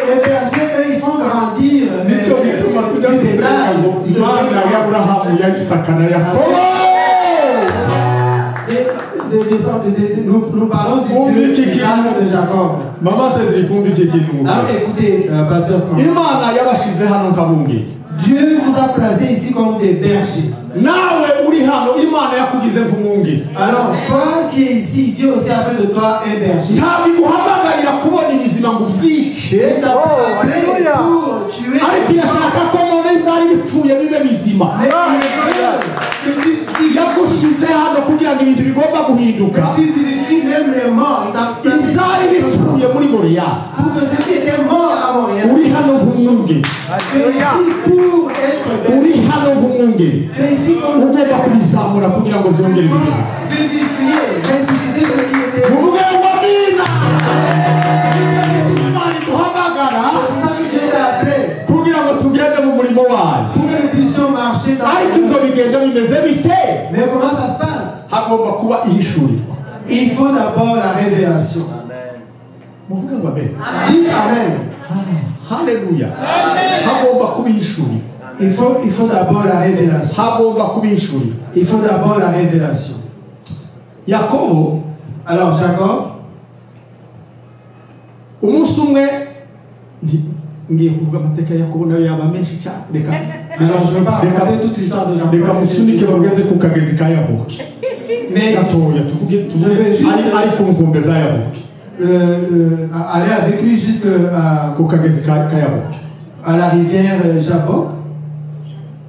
les bergers, eux, ils font grandir Nicyo gituma tujya du gusenga bétail. ngo Imana ya Aburahamu ya Isaka na Yakobo. Nous parlons du On Dieu dit qu'il- de Jacob. Mama Cedric umva iki kintu. Alors écoutez, pasteur, Imana yabashize hano nk'abungeri. Dieu vous a placé ici comme des bergers. Nawe uri hano Imana yakugize nk'umwungeri. Alors, toi qui es ici, Dieu aussi a fait de toi un berger. Ntabwo iguhamagarira kubona ibizima ngo ubyice, Il t'a pas appelé pour tuer. ariko irashaka ko none byari bipfuye bibe bizima. Mais il veut que tu Yagushize hano kugira ngo ibintu bigomba guhinduka. vivifies même les morts. Il t'a Ibyari bipfuye muri Montreal. pour que ceux qui étaient morts à Montréal, Uri hano nk'umwungeri. tu es ici pour être berger. Uri hano nk'umwungeri. Tu es ici comme Ugomba kubizamura kugira ngo byongere bibe. vivifier, ressusciter ceux qui étaient morts. Muvuge ngo amina. Imana iduhamagara C'est ça que Dieu t'a appelé. kugira ngo tugende mu murimo wayo. Pour que nous puissions marcher dans Ariko ibyo bigenda bimeze bite? Mais comment ça se passe? Hagomba kuba ihishurirwa. Il faut d'abord la révélation. Muvuge ngo amen. Dites Amen. Haleluya. Hagomba kuba ihishurirwa. Il faut d'abord la révélation. Hagomba kuba ihishurirwa. Il faut d'abord la révélation. Yakobo Alors, Jacob, umunsi umwe ngiye kuvuga amateka ya Yakobo nayo yaba menshi cyane. Reka alors je ne vais pas raconter toute l'histoire de Jacob. reka musunike bageze ku kagezi ka Yaboki. Mais Gatoya tuvuge ari ku nkombe za Yaboki. aller avec lui jusqu'à Ku kagezi ka Yaboki. la rivière Jabbok.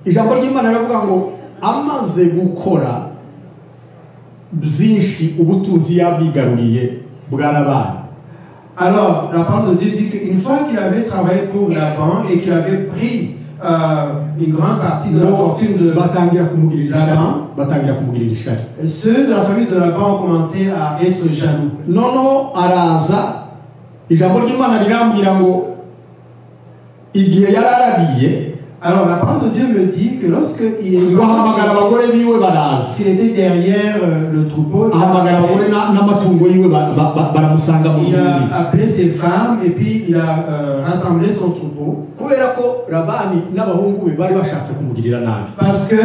Ijambo ry'Imana riravuga ngo amaze gukora byinshi ubutunzi yabwigaruriye bwarabaye. Alors, la parole de Dieu dit qu'une fois qu'il avait travaillé pour Laban et qu'il avait pris une grande partie de la fortune de batangira kumugirira ishari. Laban, Batangira kumugirira ishari. ceux de la famille de Laban ont commencé à être jaloux. Nono araza ijambo ry'Imana rirambwira ngo igihe yararagiye Alors, la parole de Dieu me dit que lorsqu'il ngo ahamagara abagore biwe baraza. était derrière le troupeau, Ahamagara abagore n'amatungo yiwe baramusanga mu il rwuri. a appelé ses femmes et puis il a rassemblé son troupeau. Kubera ko Labani n'abahungu be bari bashatse kumugirira nabi. Parce que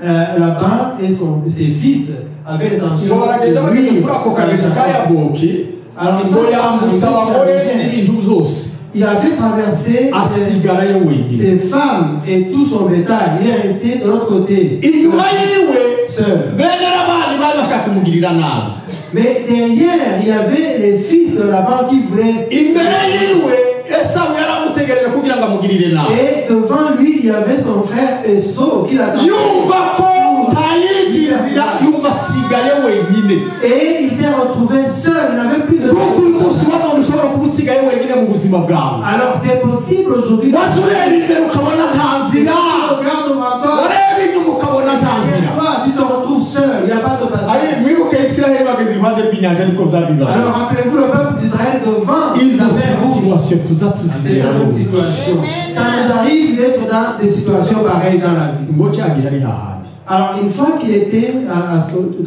Laban et ses fils avaient l'intention Ngo baragenda bageze de kuri ako kagezi ka Jacob. Yaboki Alors, ngo yambutsa abagore n'ibintu byose. Il a fait traverser asigarayo wenyine. ses femmes et tout son bétail. Il est resté de l'autre côté. Inyuma yiwe Seul. bene n'abandi bari bashaka kumugirira nabi. Mais derrière, il y avait les fils de Laban qui voulaient. Imbere yiwe Esawu yaramutegereje kugira ngo amugirire nabi. Et devant lui, il y avait son frère Esau qui l'attendait. Yumva ko ntayindi nzira, yumva asigaye wenyine. Et il s'est retrouvé seul, il n'avait plus de. Kuko uyu munsi wa none ushobora kuba usigaye wenyine mu buzima bwawe. Alors c'est possible aujourd'hui. Watureba imbere ukabona nta nzira. Regarde devant toi. Wareba inyuma ukabona nta nzira. Toi, tu te retrouves seul, il n'y a pas de passage. Ayi mwibuke Isiraheli bageze iruhande rw'inyanja niko vyabibaye. Alors rappelez-vous le peuple d'Israël devant Izo la mer Rouge. situation tuza C'est tuzizera une autre situation. Ça nous arrive d'être dans des situations pareilles dans la vie. ngo cyagihe ari hahandi. Alors une fois qu'il était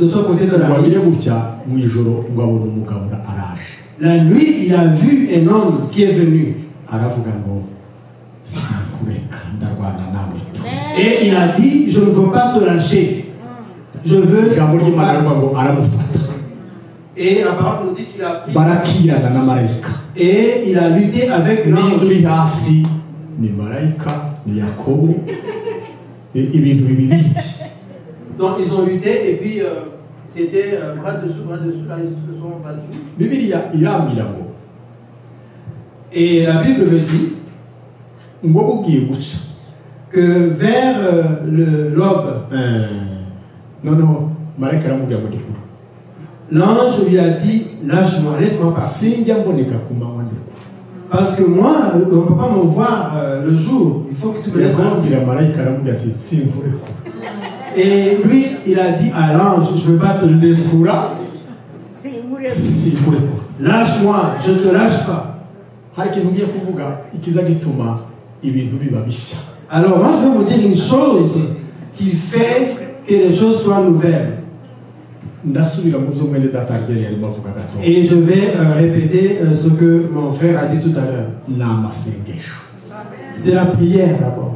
de ce côté de la wabire rive, gutya mu ijoro ngo abone umugabo araje. la nuit, il a vu un homme qui est venu. Aravuga ngo sinkureka ndarwana nawe tu. Et il a dit, je ne veux pas te lâcher. Je veux. Ijambo ry'Imana rivuga ngo aramufata. Et la parole nous dit qu'il a pris. Barakirana na marayika. Et il a lutté avec N'indi l'ange. uri hasi ni marayika ni Yakobo ibintu bibiri. Donc ils ont lutté et puis c'était bras dessous, là ils se sont battus. Bibiliya irambira ngo Et la Bible me dit ngo bugiye guca que vers l'aube, noneho marayika aramubwira ngo ndekura. l'ange lui a dit, lâche-moi, laisse-moi passer. Sinjya mboneka ku manywa ndekura. Parce que moi, on ne peut pas me voir le jour. Il faut que tu me laisses partir. Yaramubwira marayika aramubwira ati sinkurekura. Et lui, il a dit à l'ange, je ne veux pas te Ndekura Si, mourez. sinkurekura. lâche-moi, je ne te lâche pas. Hari ikintu ngiye kuvuga ikiza gituma ibintu biba bishya. Alors moi, je vais vous dire une chose qui fait que les choses soient nouvelles. Ndasubira mu byo mwene data Albert yarimo avuga gato. Et je vais répéter ce que mon frère a dit tout à l'heure. Ni amasengesho. C'est la prière d'abord.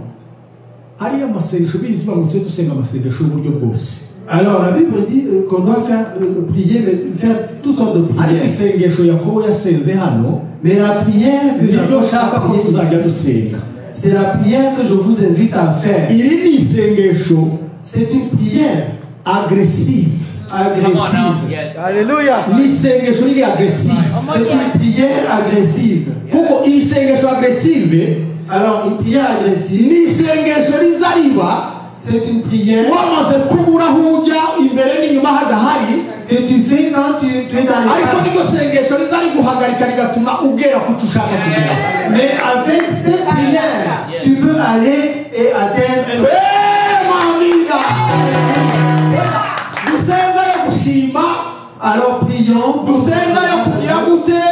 Ariya masengesho biziba mu cyo dusenga amasengesho y'uburyo bwose. Alors la Bible dit qu'on doit faire prier, mais faire toutes sortes de Ari prières. isengesho Yakobo yasenze hano Mais la prière que niryo shaka ko tuzajya ici, dusenga. c'est la prière que je vous invite à faire. Iri ni isengesho C'est une prière agressive. Come on now. agressive. Yes. Hallelujah. Ni isengesho riri agressive. C'est une prière agressive. Kuko iyi sengesho agressive Alors une prière agressive, ni isengesho riza riba c'est une prière wamaze kubura aho ujya imbere n'inyuma hadahari, que tu fais quand tu es dans ariko niryo l'espace. sengesho riza riguhagarika rigatuma ugera ku cyo ushaka kugera. Mais avec cette prière, tu peux aller et atteindre. Mamina dusenga yo gushima, Alors prions, dusenga yo kugira gute,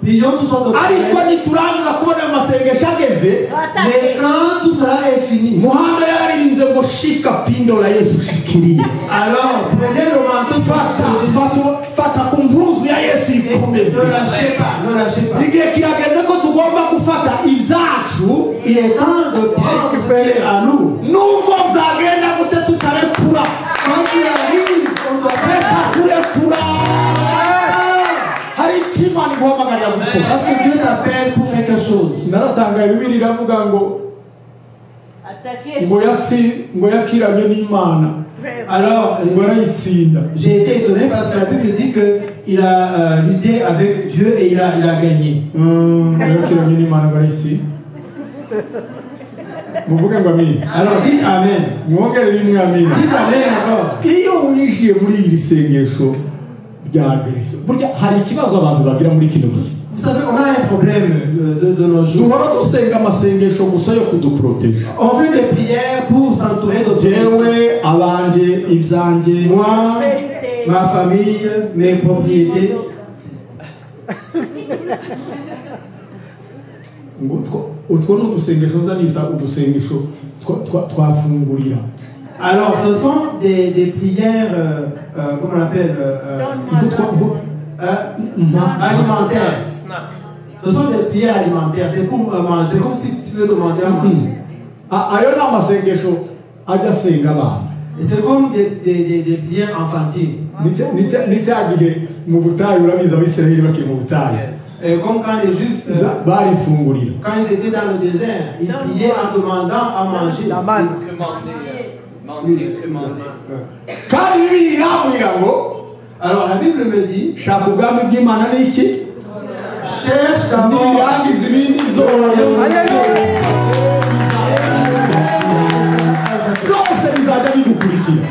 prions toutes sortes de ariko prières. niturangiza kubona amasengesho ageze Mais quand tout cela est fini, muhanda yararirinze ngo shika pindo la Yesu shikiriye. alors prenez le manteau, Fata ku mpuzu ya Yesu ikomeze. ne lâchez pas, ne lâchez pas. Igihe kirageze ko tugomba gufata ibyacu, Il est temps de prendre ce qui est à nous. nubwo byagenda gute tutarekura. Quand il arrive, on doit Reka faire. kurekura. Hari icyo Imana iguhamagarira gukora. Parce que Dieu t'appelle pour faire quelque chose. Naratangaye Bibiliya iravuga ngo Attaquez. ngo yakiramye n'Imana Alors, ngo arayitsinda. j'ai été étonné parce que la Bible dit qu'il a lutté avec Dieu et il a gagné. Ngo yakiramye n'Imana ngo arayitsinda. Muvuge ngo amina. Alors dites Amen. Mwongere rimwe amina. Dites Amen encore. Iyo winjiye muri iri sengesho rya agresiyo, burya hari ikibazo abantu bagira muri kino gihe. Vous savez, on a un problème de nos jours. Duhora dusenga amasengesho gusa yo kuduproteja. On fait des prières pour s'entourer de Dieu. Jewe abanje ibyanjye Moi, ma famille, mes propriétés. utwo ni udusengesho zanita udusengesho twafungurira. Alors, ce sont des prières, comment on appelle, alimentaires. Ce sont des prières alimentaires. C'est pour manger. C'est comme si tu veux demander à manger. Ayo ni amasengesho ajya asenga abana. C'est comme des prières enfantines. Ni cya gihe mu butayu urabizi Abisirayeli bakiri mu butayu Comme quand les Juifs, barifungurira quand ils étaient dans le désert, ils priaient en demandant à manger. La manne. kandi Bibiliya irambwira ngo Alors la Bible me dit, shaka ubwami bw'Imana ni iki cherche d'abord nibirangiza ibindi byose bizajya bigukurikira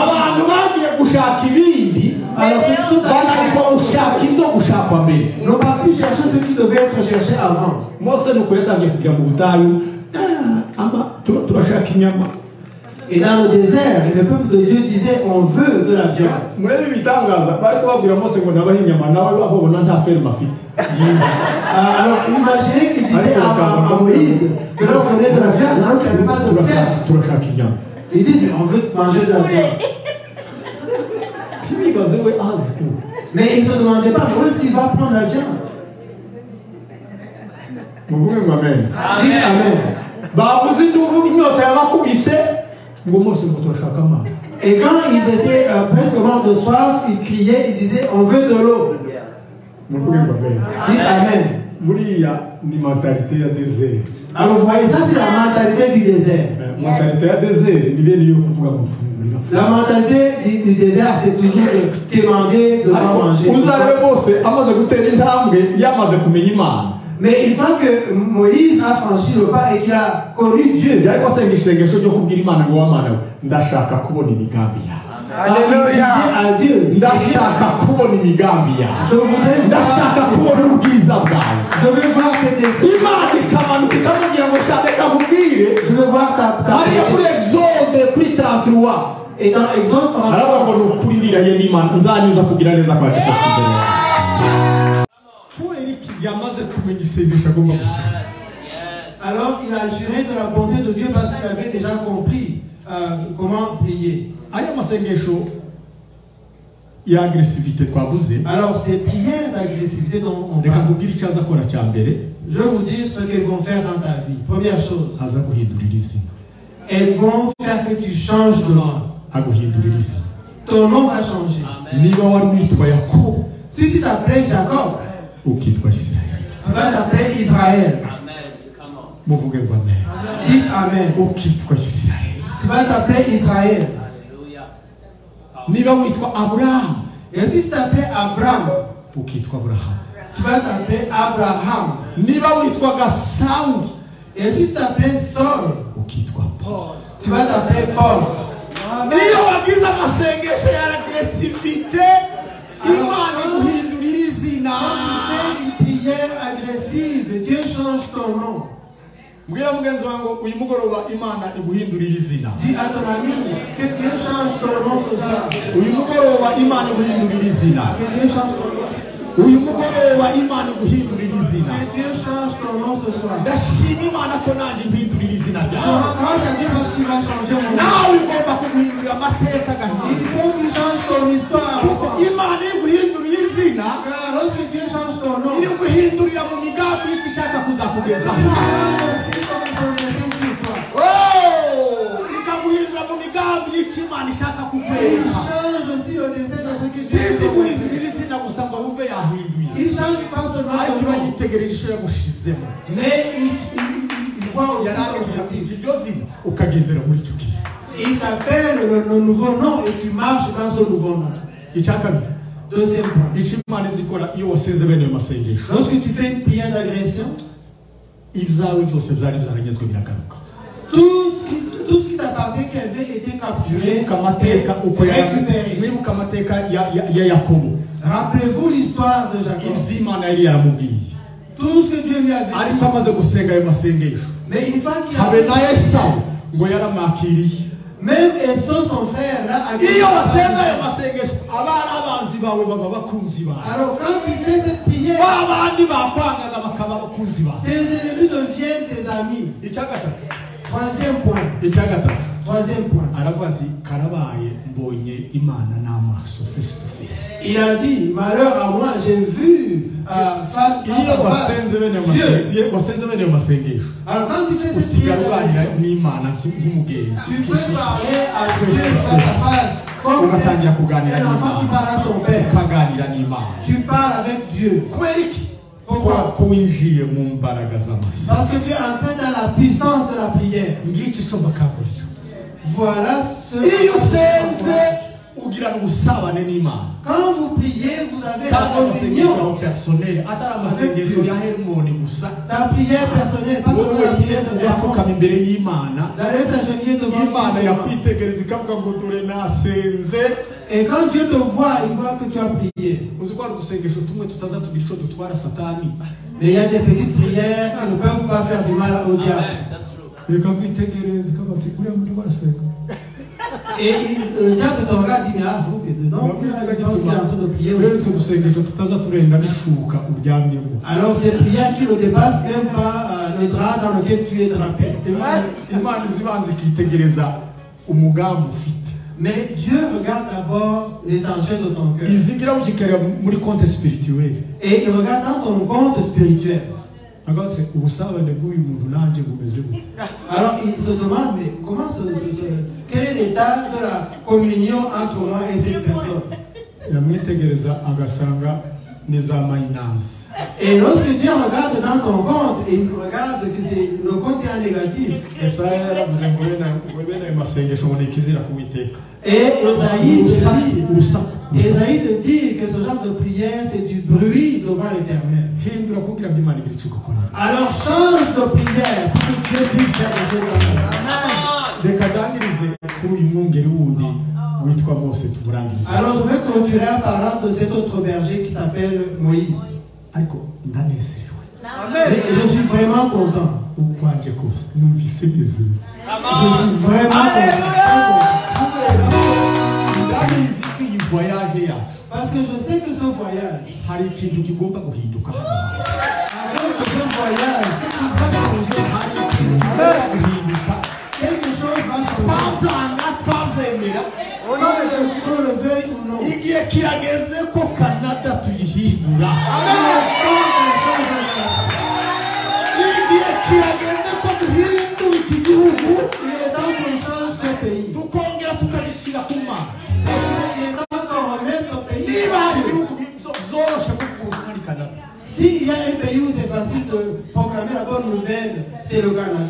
abantu bagiye gushaka ibindi bananirwa gushaka ibyo gushakwa mbere n'ont pas pu chercher ce qui devait être cherché avant. Mose nuko yatangiye kugira mu butayu turashaka inyama. Et dans le désert, le peuple de Dieu disait on veut de la viande. Murebe ibitangaza bari kubabwira Mose ngo nabahe inyama nawe babona nta ferme afite. Alors imaginez qu'il disait à Moïse que l'on connaît de la viande, alors qu'il n'y avait pas de ferme. Turashaka inyama. Ils disent on veut manger de la viande. Mais ils ne se demandaient pas où est-ce qu'il va prendre la viande. Muvuge ngo amen. Dites amen. Bavuze induru inyota yabakubise ngo Mose ngo turashaka amazi. Et quand ils étaient presque morts de soif, ils criaient, ils disaient on veut de l'eau. Muvuge ngo amen. Dites amen. Buriya ni mentalité ya désert. Alors vous voyez, ça c'est la mentalité du désert. Mentalité ya désert ni bene yo kuvuga ngo mfungurira. La mentalité du désert, c'est toujours de demander de pas manger. Uzabe Mose amaze gutera intambwe yamaze kumenya Imana. Mais une fois que Moïse a franchi le pas et qu'il a connu Dieu, yariko asenga isengesho ryo kubwira Imana ngo wamana ndashaka kubona imigambi yawe. Alléluia. À Dieu. Ndashaka kubona imigambi yawe. Ndashaka kubona ubwiza bwawe. Je veux voir tes desseins. Imana ikamanuka ikamubwira ngo shaka kabubwire. Je veux voir ta hariya muri Exode kuri 33. Et dans Exode 33. aravuga ngo nukuri ndiraye n'Imana nzanyuza kugira neza kwa Kitosibere. Alors il a juré de la bonté de Dieu parce qu'il avait déjà compris comment prier. Alors ces prières d'agressivité dont on parle, je vais vous dire ce qu'elles vont faire dans ta vie. Première chose, elles vont faire que tu changes de nom. Ton nom va changer. Si tu t'appelais Jacob, tu vas t'appeler Israël. Dites Amen. Tu vas t'appeler Israël. Et si tu t'appelais Abraham, tu vas t'appeler Abraham. Et si tu t'appelais Saul, tu vas t'appeler Paul. Une prière agressive, Dieu change ton nom. Dis à ton ami que Dieu change ton nom ce soir. Que Dieu change ton nom. Que Dieu change ton nom ce soir. Grâce à Dieu parce qu'il va changer mon nom. Il faut qu'il change ton histoire. Car lorsque Dieu change ton nom, il change aussi le dessein de ce que Dieu fait. Il change pas seulement ton nom, mais il voit aussi ton objectif. Il t'appelle le nouveau nom et tu marches dans ce nouveau nom. Deuxième point. Lorsque tu fais une prière d'agression, tout ce qui t'appartient qui avait été capturé et récupéré. Rappelez-vous l'histoire de Jacob. Tout ce que Dieu lui avait dit. Mais une fois qu'il a même Esau, son frère, là, alors quand tu fais cette prière, tes ennemis deviennent tes amis. Troisième point. Il a dit, malheur à moi, j'ai vu face Dieu. Alors quand tu fais cette prière, tu peux parler à Dieu face à face. Comme un enfant qui parle à son père. Tu parles avec Dieu. winjiye mu mbaraga z'amasa. Parce que tu es entré dans la puissance de la prière. Ngiki cyo bakangurira. Voilà ce Iyo usenze ugira ubusabane n'Imana. Quand vous priez, vous avez la communion. Personnel, atari amasengesho ya Hermoni gusa. La prière personnelle, pas seulement la prière de Bapfukama imbere y'Imana. D'aller s'agenouiller devant Imana Dieu. yakwitegereza ikavuga ngo dore nasenze. Et quand Dieu te voit, il voit que tu as prié. Uzi ko ari udusengesho tumwe tutaza tugira icyo dutwara Satani. Mais il y a des petites prières qui ne peuvent pas faire du mal au diable. Reka kwitegereza ikabati uriya muri warasenga. Et le diable te regarde et dit, ah, ok, non, je pense qu'il est en train de prier aussi. Alors ces prières qui ne dépassent même pas le drap dans lequel tu es drapé. Mais Dieu regarde d'abord l'étendue de ton cœur. Et il regarde dans ton compte spirituel. Alors il se demande, mais comment quel est l'état de la communion entre moi et cette personne? Et lorsque Dieu regarde dans ton compte, et il regarde que le compte est en négatif. Et Esaïe te dit que ce genre de prière, c'est du bruit devant l'Éternel. Alors change de prière pour que Dieu puisse faire des choses dans ta vie. Alors je vais clôturer en parlant de cet autre berger qui s'appelle Moïse. Et je suis vraiment content. Je suis vraiment content. Parce que je sais que ce voyage, avec ce voyage, quelque chose va changer. Qu'on le veuille ou non. Il est temps qu'on change ce pays. S'il y a un pays où c'est facile de proclamer la bonne nouvelle, c'est le Canada.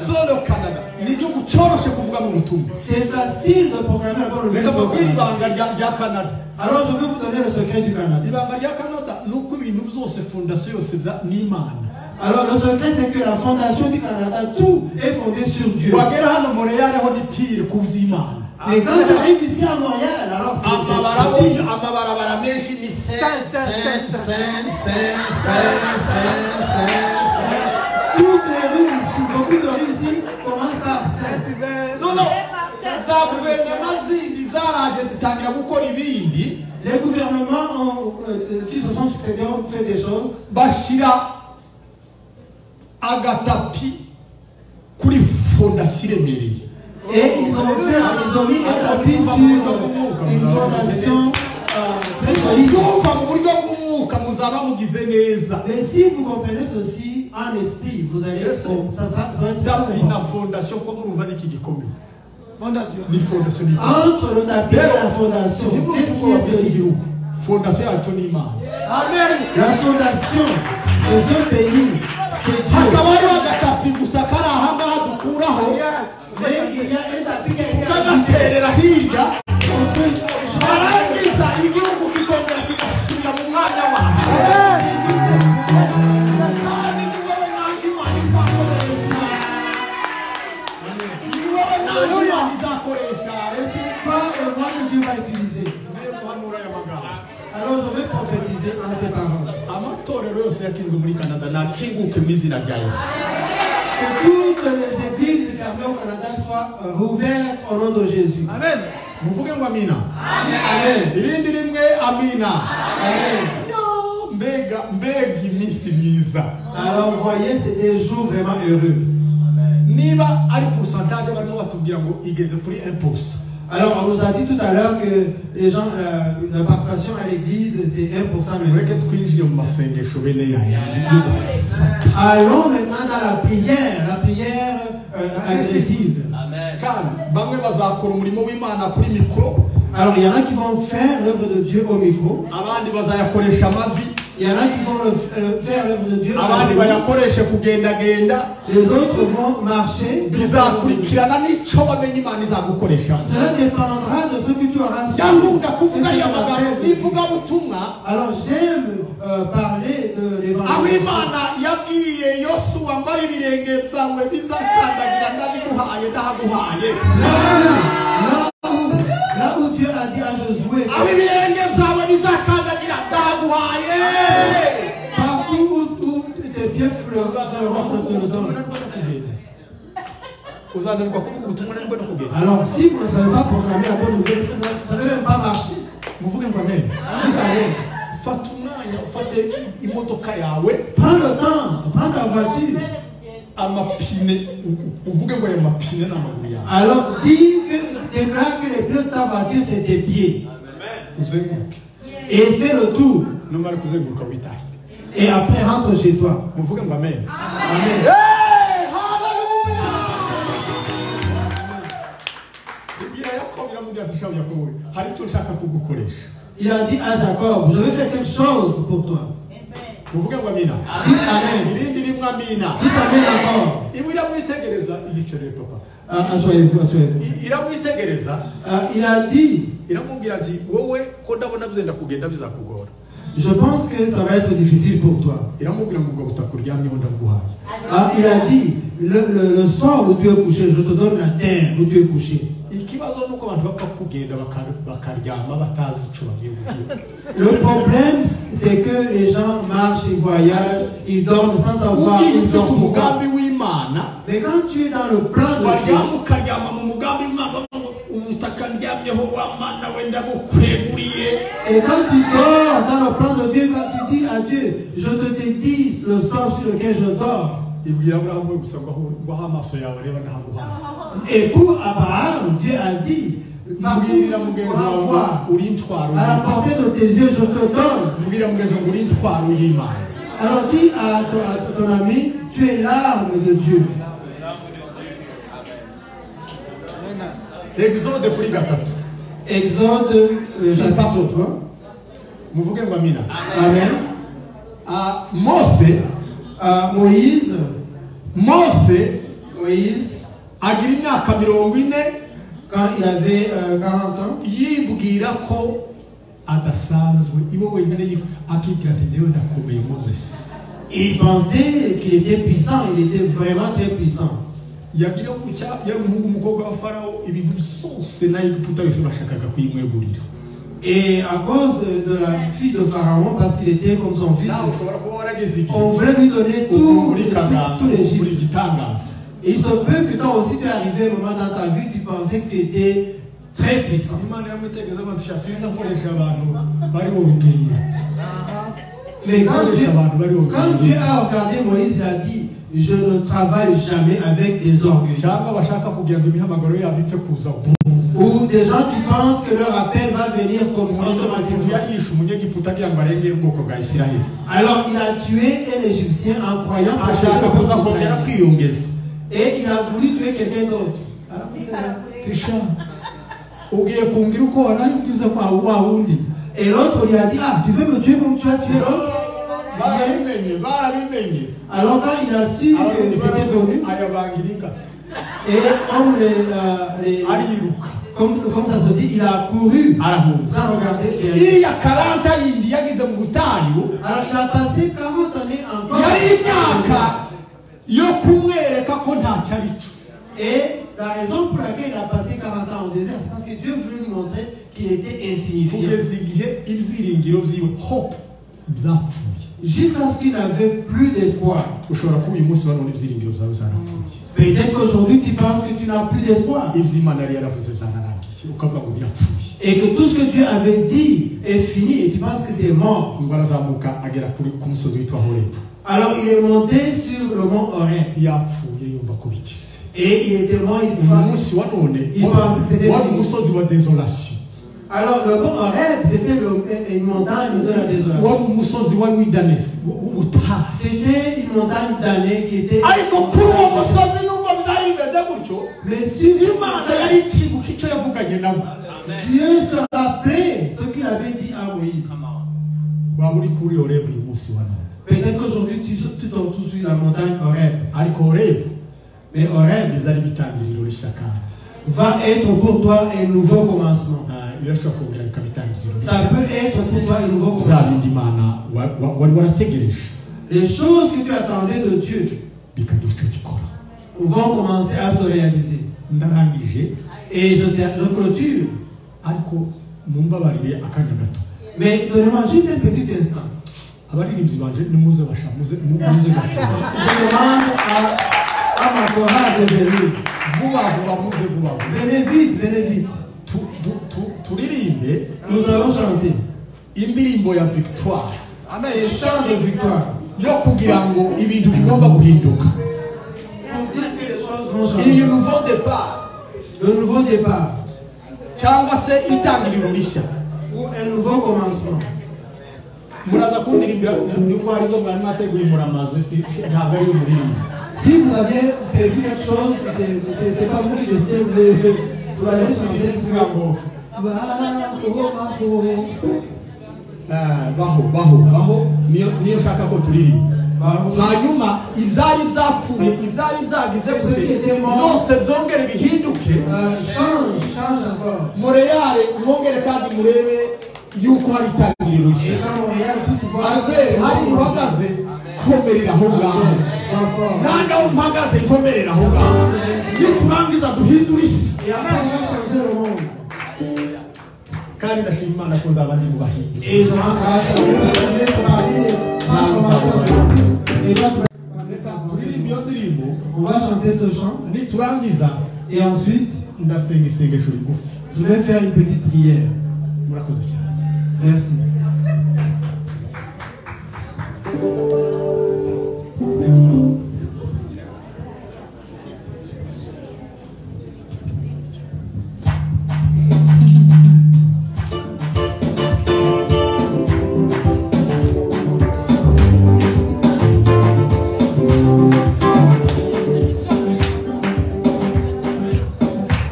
C'est facile de proclamer la bonne nouvelle. Alors je vais vous donner le secret du Canada. Alors le secret c'est que la fondation du Canada, tout est fondé sur Dieu. Et quand tu arrives ici à Montréal, alors c'est toutes les rues ici, beaucoup de rues ici commencent par Saint. Les gouvernements qui se sont succédés ont fait des choses. Et ils ont mis un tapis sur une fondation très solide. Mais si vous comprenez ceci en esprit, vous allez être entre le tapis et la fondation, qu'est-ce qui est solide? Amen. La fondation de ce pays, c'est Dieu. Mais il y a un tapis qui a été alors je vais prophétiser en ces paroles. Que toutes les églises fermées au Canada soient rouvertes au nom de Jésus. Amen. Amen. Alors vous voyez, c'est des jours vraiment heureux. Alors on nous a dit tout à l'heure que les gens, la participation à l'église c'est 1% maintenant. Allons maintenant dans la prière agressive. Alors il y en a qui vont faire l'œuvre de Dieu au micro. Il y en a qui vont faire l'œuvre de Dieu. abandi bayakoreshe kugenda genda Les autres vont marcher. bizakurikirana n'ico bamenye Imana izagukoresha. Cela dépendra de ce que tu auras su. Yakunda kuvuga ya magambo bivuga butumwa. Alors j'aime parler de Aho l'évangile. Imana yabwiye Yosuwa mbaye ibirenge byawe bizakandagira ndabiguhaye ndahaguhaye. Là où Dieu a dit à Josué, Aho ibirenge byawe bizakandagira ndahaguhaye. partout où tes pieds fleuront, je te le donne. Uzananirwa kuvuga ubutumwa nibwo kugenda. Alors si vous ne savez pas proclamer la bonne nouvelle, ça ne va même pas marcher. Muvuge ngo amen. Fata umwanya ufate imodoka yawe. Prends le temps, prends ta voiture. Amapine uvuge ngo ayo mapine n'amaguru yawe. Alors déclare que les pneus de ta voiture c'est tes pieds. Uzenguruke. Et fais le tour. Numara kuzenguruka witahe. Et après rentre chez toi. Muvuge ngo amen. Amen. Hey, hallelujah. Bibiliya Yakobo iramubwira ati shaho Yakobo hari icyo nshaka kugukoresha. Il a dit à Jacob, je vais faire quelque chose pour toi. Muvuge ngo amina. Dites Amen. Irindi rimwe amina. Dites Amen encore. Iwe iramwitegereza iyicarire papa. Asseyez-vous, asseyez-vous. Iramwitegereza Il a dit, iramubwira ati wowe ko ndabona bizenda kugenda bizakugora. je pense que ça va être difficile pour toi. Iramubwira ngo ubwo butakuryamyeho ndaguhaye. Il a dit, le soir où tu es couché, je te donne la terre où tu es couché. Ikibazo nuko abantu bapfa kugenda bakaryama batazi icyo bagiye gukora. Le problème, c'est que les gens marchent, ils voyagent, ils dorment sans savoir Ugiye où ils ufite dorment. umugambi w'Imana Mais quand tu es dans le plan de Dieu, waryama ukaryama mu mugambi w'Imana ubutaka ndyamyeho wa mana wenda gukweguriye. et quand tu dors dans le plan de Dieu, quand tu dis à Dieu, je te dédie le sort sur lequel je dors. Ibwira Aburahamu gusa ngo aho amaso yawe areba ndahaguhaye. Et pour Abraham, Dieu a dit, Mbwira mugenzi wawe uri intwaro à la y'Imana. portée de tes yeux, je te donne. Mbwira mugenzi wawe uri intwaro y'Imana. Alors dis à ton ami, tu es l'arme de Dieu. Exode kuri gatatu. Exode chapitre 3. Muvuge ngo amina. Amen. Mose Moïse, agira imyaka 40 quand il avait 40 ans, yibwira ko adasanzwe iwe wenyine akibwira ati ndewe ndakomeye Moses. il pensait qu'il était puissant, il était vraiment très puissant. Yagira gucya y'umuhungu umukobwa wa Farao ibintu byose na Egiputa yose bashakaga kuyimwegurira. Et à cause de la fille de Pharaon, parce qu'il était comme son fils, on voulait lui donner tout l'Égypte. Et il se peut que toi aussi tu es arrivé un moment dans ta vie, tu pensais que tu étais très puissant. Mais quand Dieu a regardé Moïse, il a dit, je ne travaille jamais avec des orgueils. Ou des gens qui pensent que leur appel va venir comme ça automatiquement. Alors il a tué un Égyptien en croyant et il a voulu tuer quelqu'un d'autre. Et l'autre lui a dit, ah, tu veux me tuer comme tu as tué l'autre? Alors quand il a su que c'était venu, et comme ça se dit, il a couru sans regarder derrière. Alors il a passé 40 années encore. Et la raison pour laquelle il a passé 40 ans au désert, c'est parce que Dieu voulait lui montrer qu'il était insignifiant. Jusqu'à ce qu'il n'avait plus d'espoir. Peut-être qu'aujourd'hui tu penses que tu n'as plus d'espoir. Et que tout ce que Dieu avait dit est fini et tu penses que c'est mort. Alors il est monté sur le mont Horeb. Et il était mort, il pensait que c'était fini. Alors le mont Horeb, c'était une montagne de la désolation. C'était une montagne damnée qui était... Mais sur Dieu se rappelait ce qu'il avait dit à Moïse. waba uri kuri Horeb uyu munsi wa none. Peut-être qu'aujourd'hui tu te retrouves sur la montagne Horeb. Ariko Horeb Mais Horeb bizari bitangiriro rishaka. va être pour toi un nouveau commencement. Birashobora kongera bikabitangiriro. Ça peut être pour toi un nouveau commencement. Zabindi Imana wari warategereje. Les choses que tu attendais de Dieu Bikagira icyo gikora. vont commencer à se réaliser. Ndarangije Et je clôture. ariko mumbabarire akanya gato. Mais donnez-moi juste un petit instant. Abaririmbyi banje nimuze basha muze gato. Je demande à ma chorale de venir. vuba. Venez vite. Turirimbe Nous allons chanter. indirimbo ya victoire Amen. Les chants de victoire. yo kugira ngo ibintu bigomba guhinduka. Pour dire que les choses vont Iyi changer. nouveau départ Le nouveau départ cyangwa se itangiriro rishya ou un nouveau commencement. muraza kundirimbira nuko hari zo mwari mwateguye muramaze si ntabwo ari umuririmbo. Si vous aviez prévu quelque chose, c'est pas vous qui décidez. Vous allez chanter ce ngo Baho. baho niyo shaka ko turirimba. Hanyuma ibyari byapfuye ibyari byagize gute zose byongere bihinduke. Change encore. Moreyale mwongere kandi murebe yuko hari itangiriro rishya. Et quand Montréal puisse voir. Albert hari uhagaze komerera aho ngaho. Nanga umpagaze komerera aho ngaho. Niturangiza duhindura isi. Et après on va changer le monde. Kandi ndashima Imana ko nzaba ndi mu bahindi. Et je rends grâce à Dieu parce que je vais parler Turirimba iyo ndirimbo on va chanter ce chant niturangiza et ensuite ndasenga isengesho rigufi. je vais faire une petite prière. Murakoze cyane. Merci.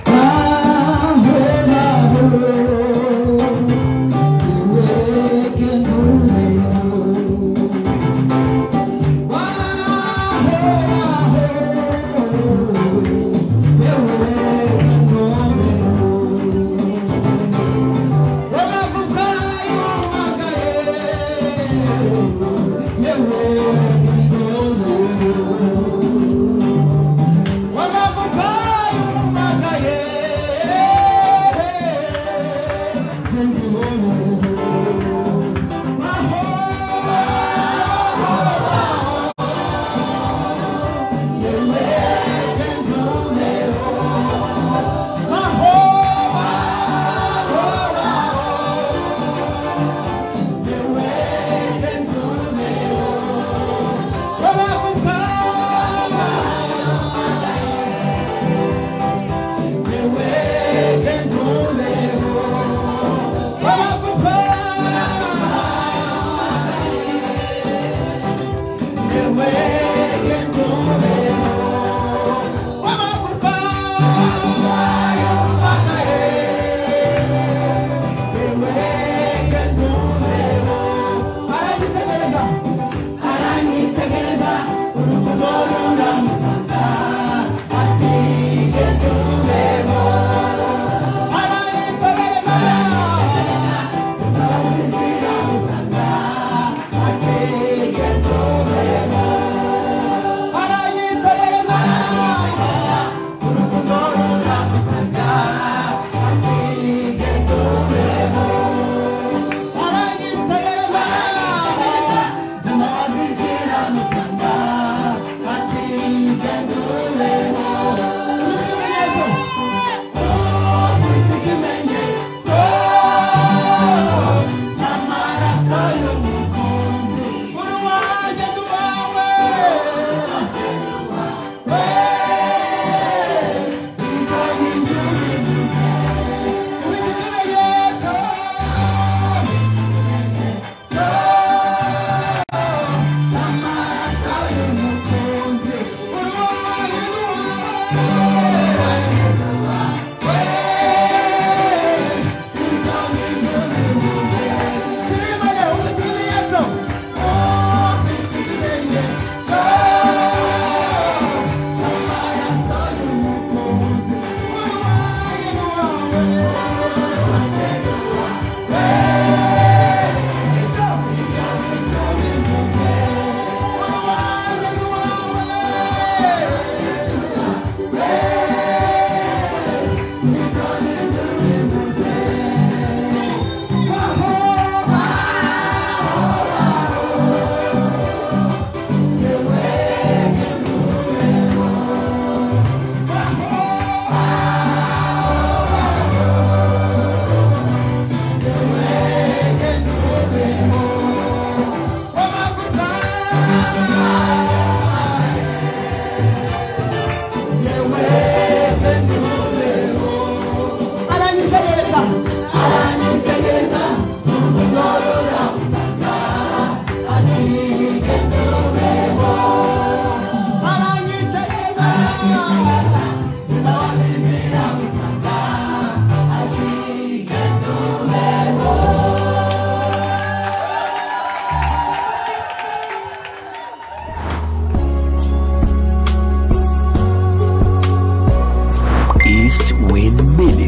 Baho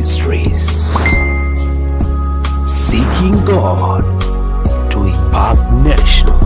Ministries. Seeking God to impact nations.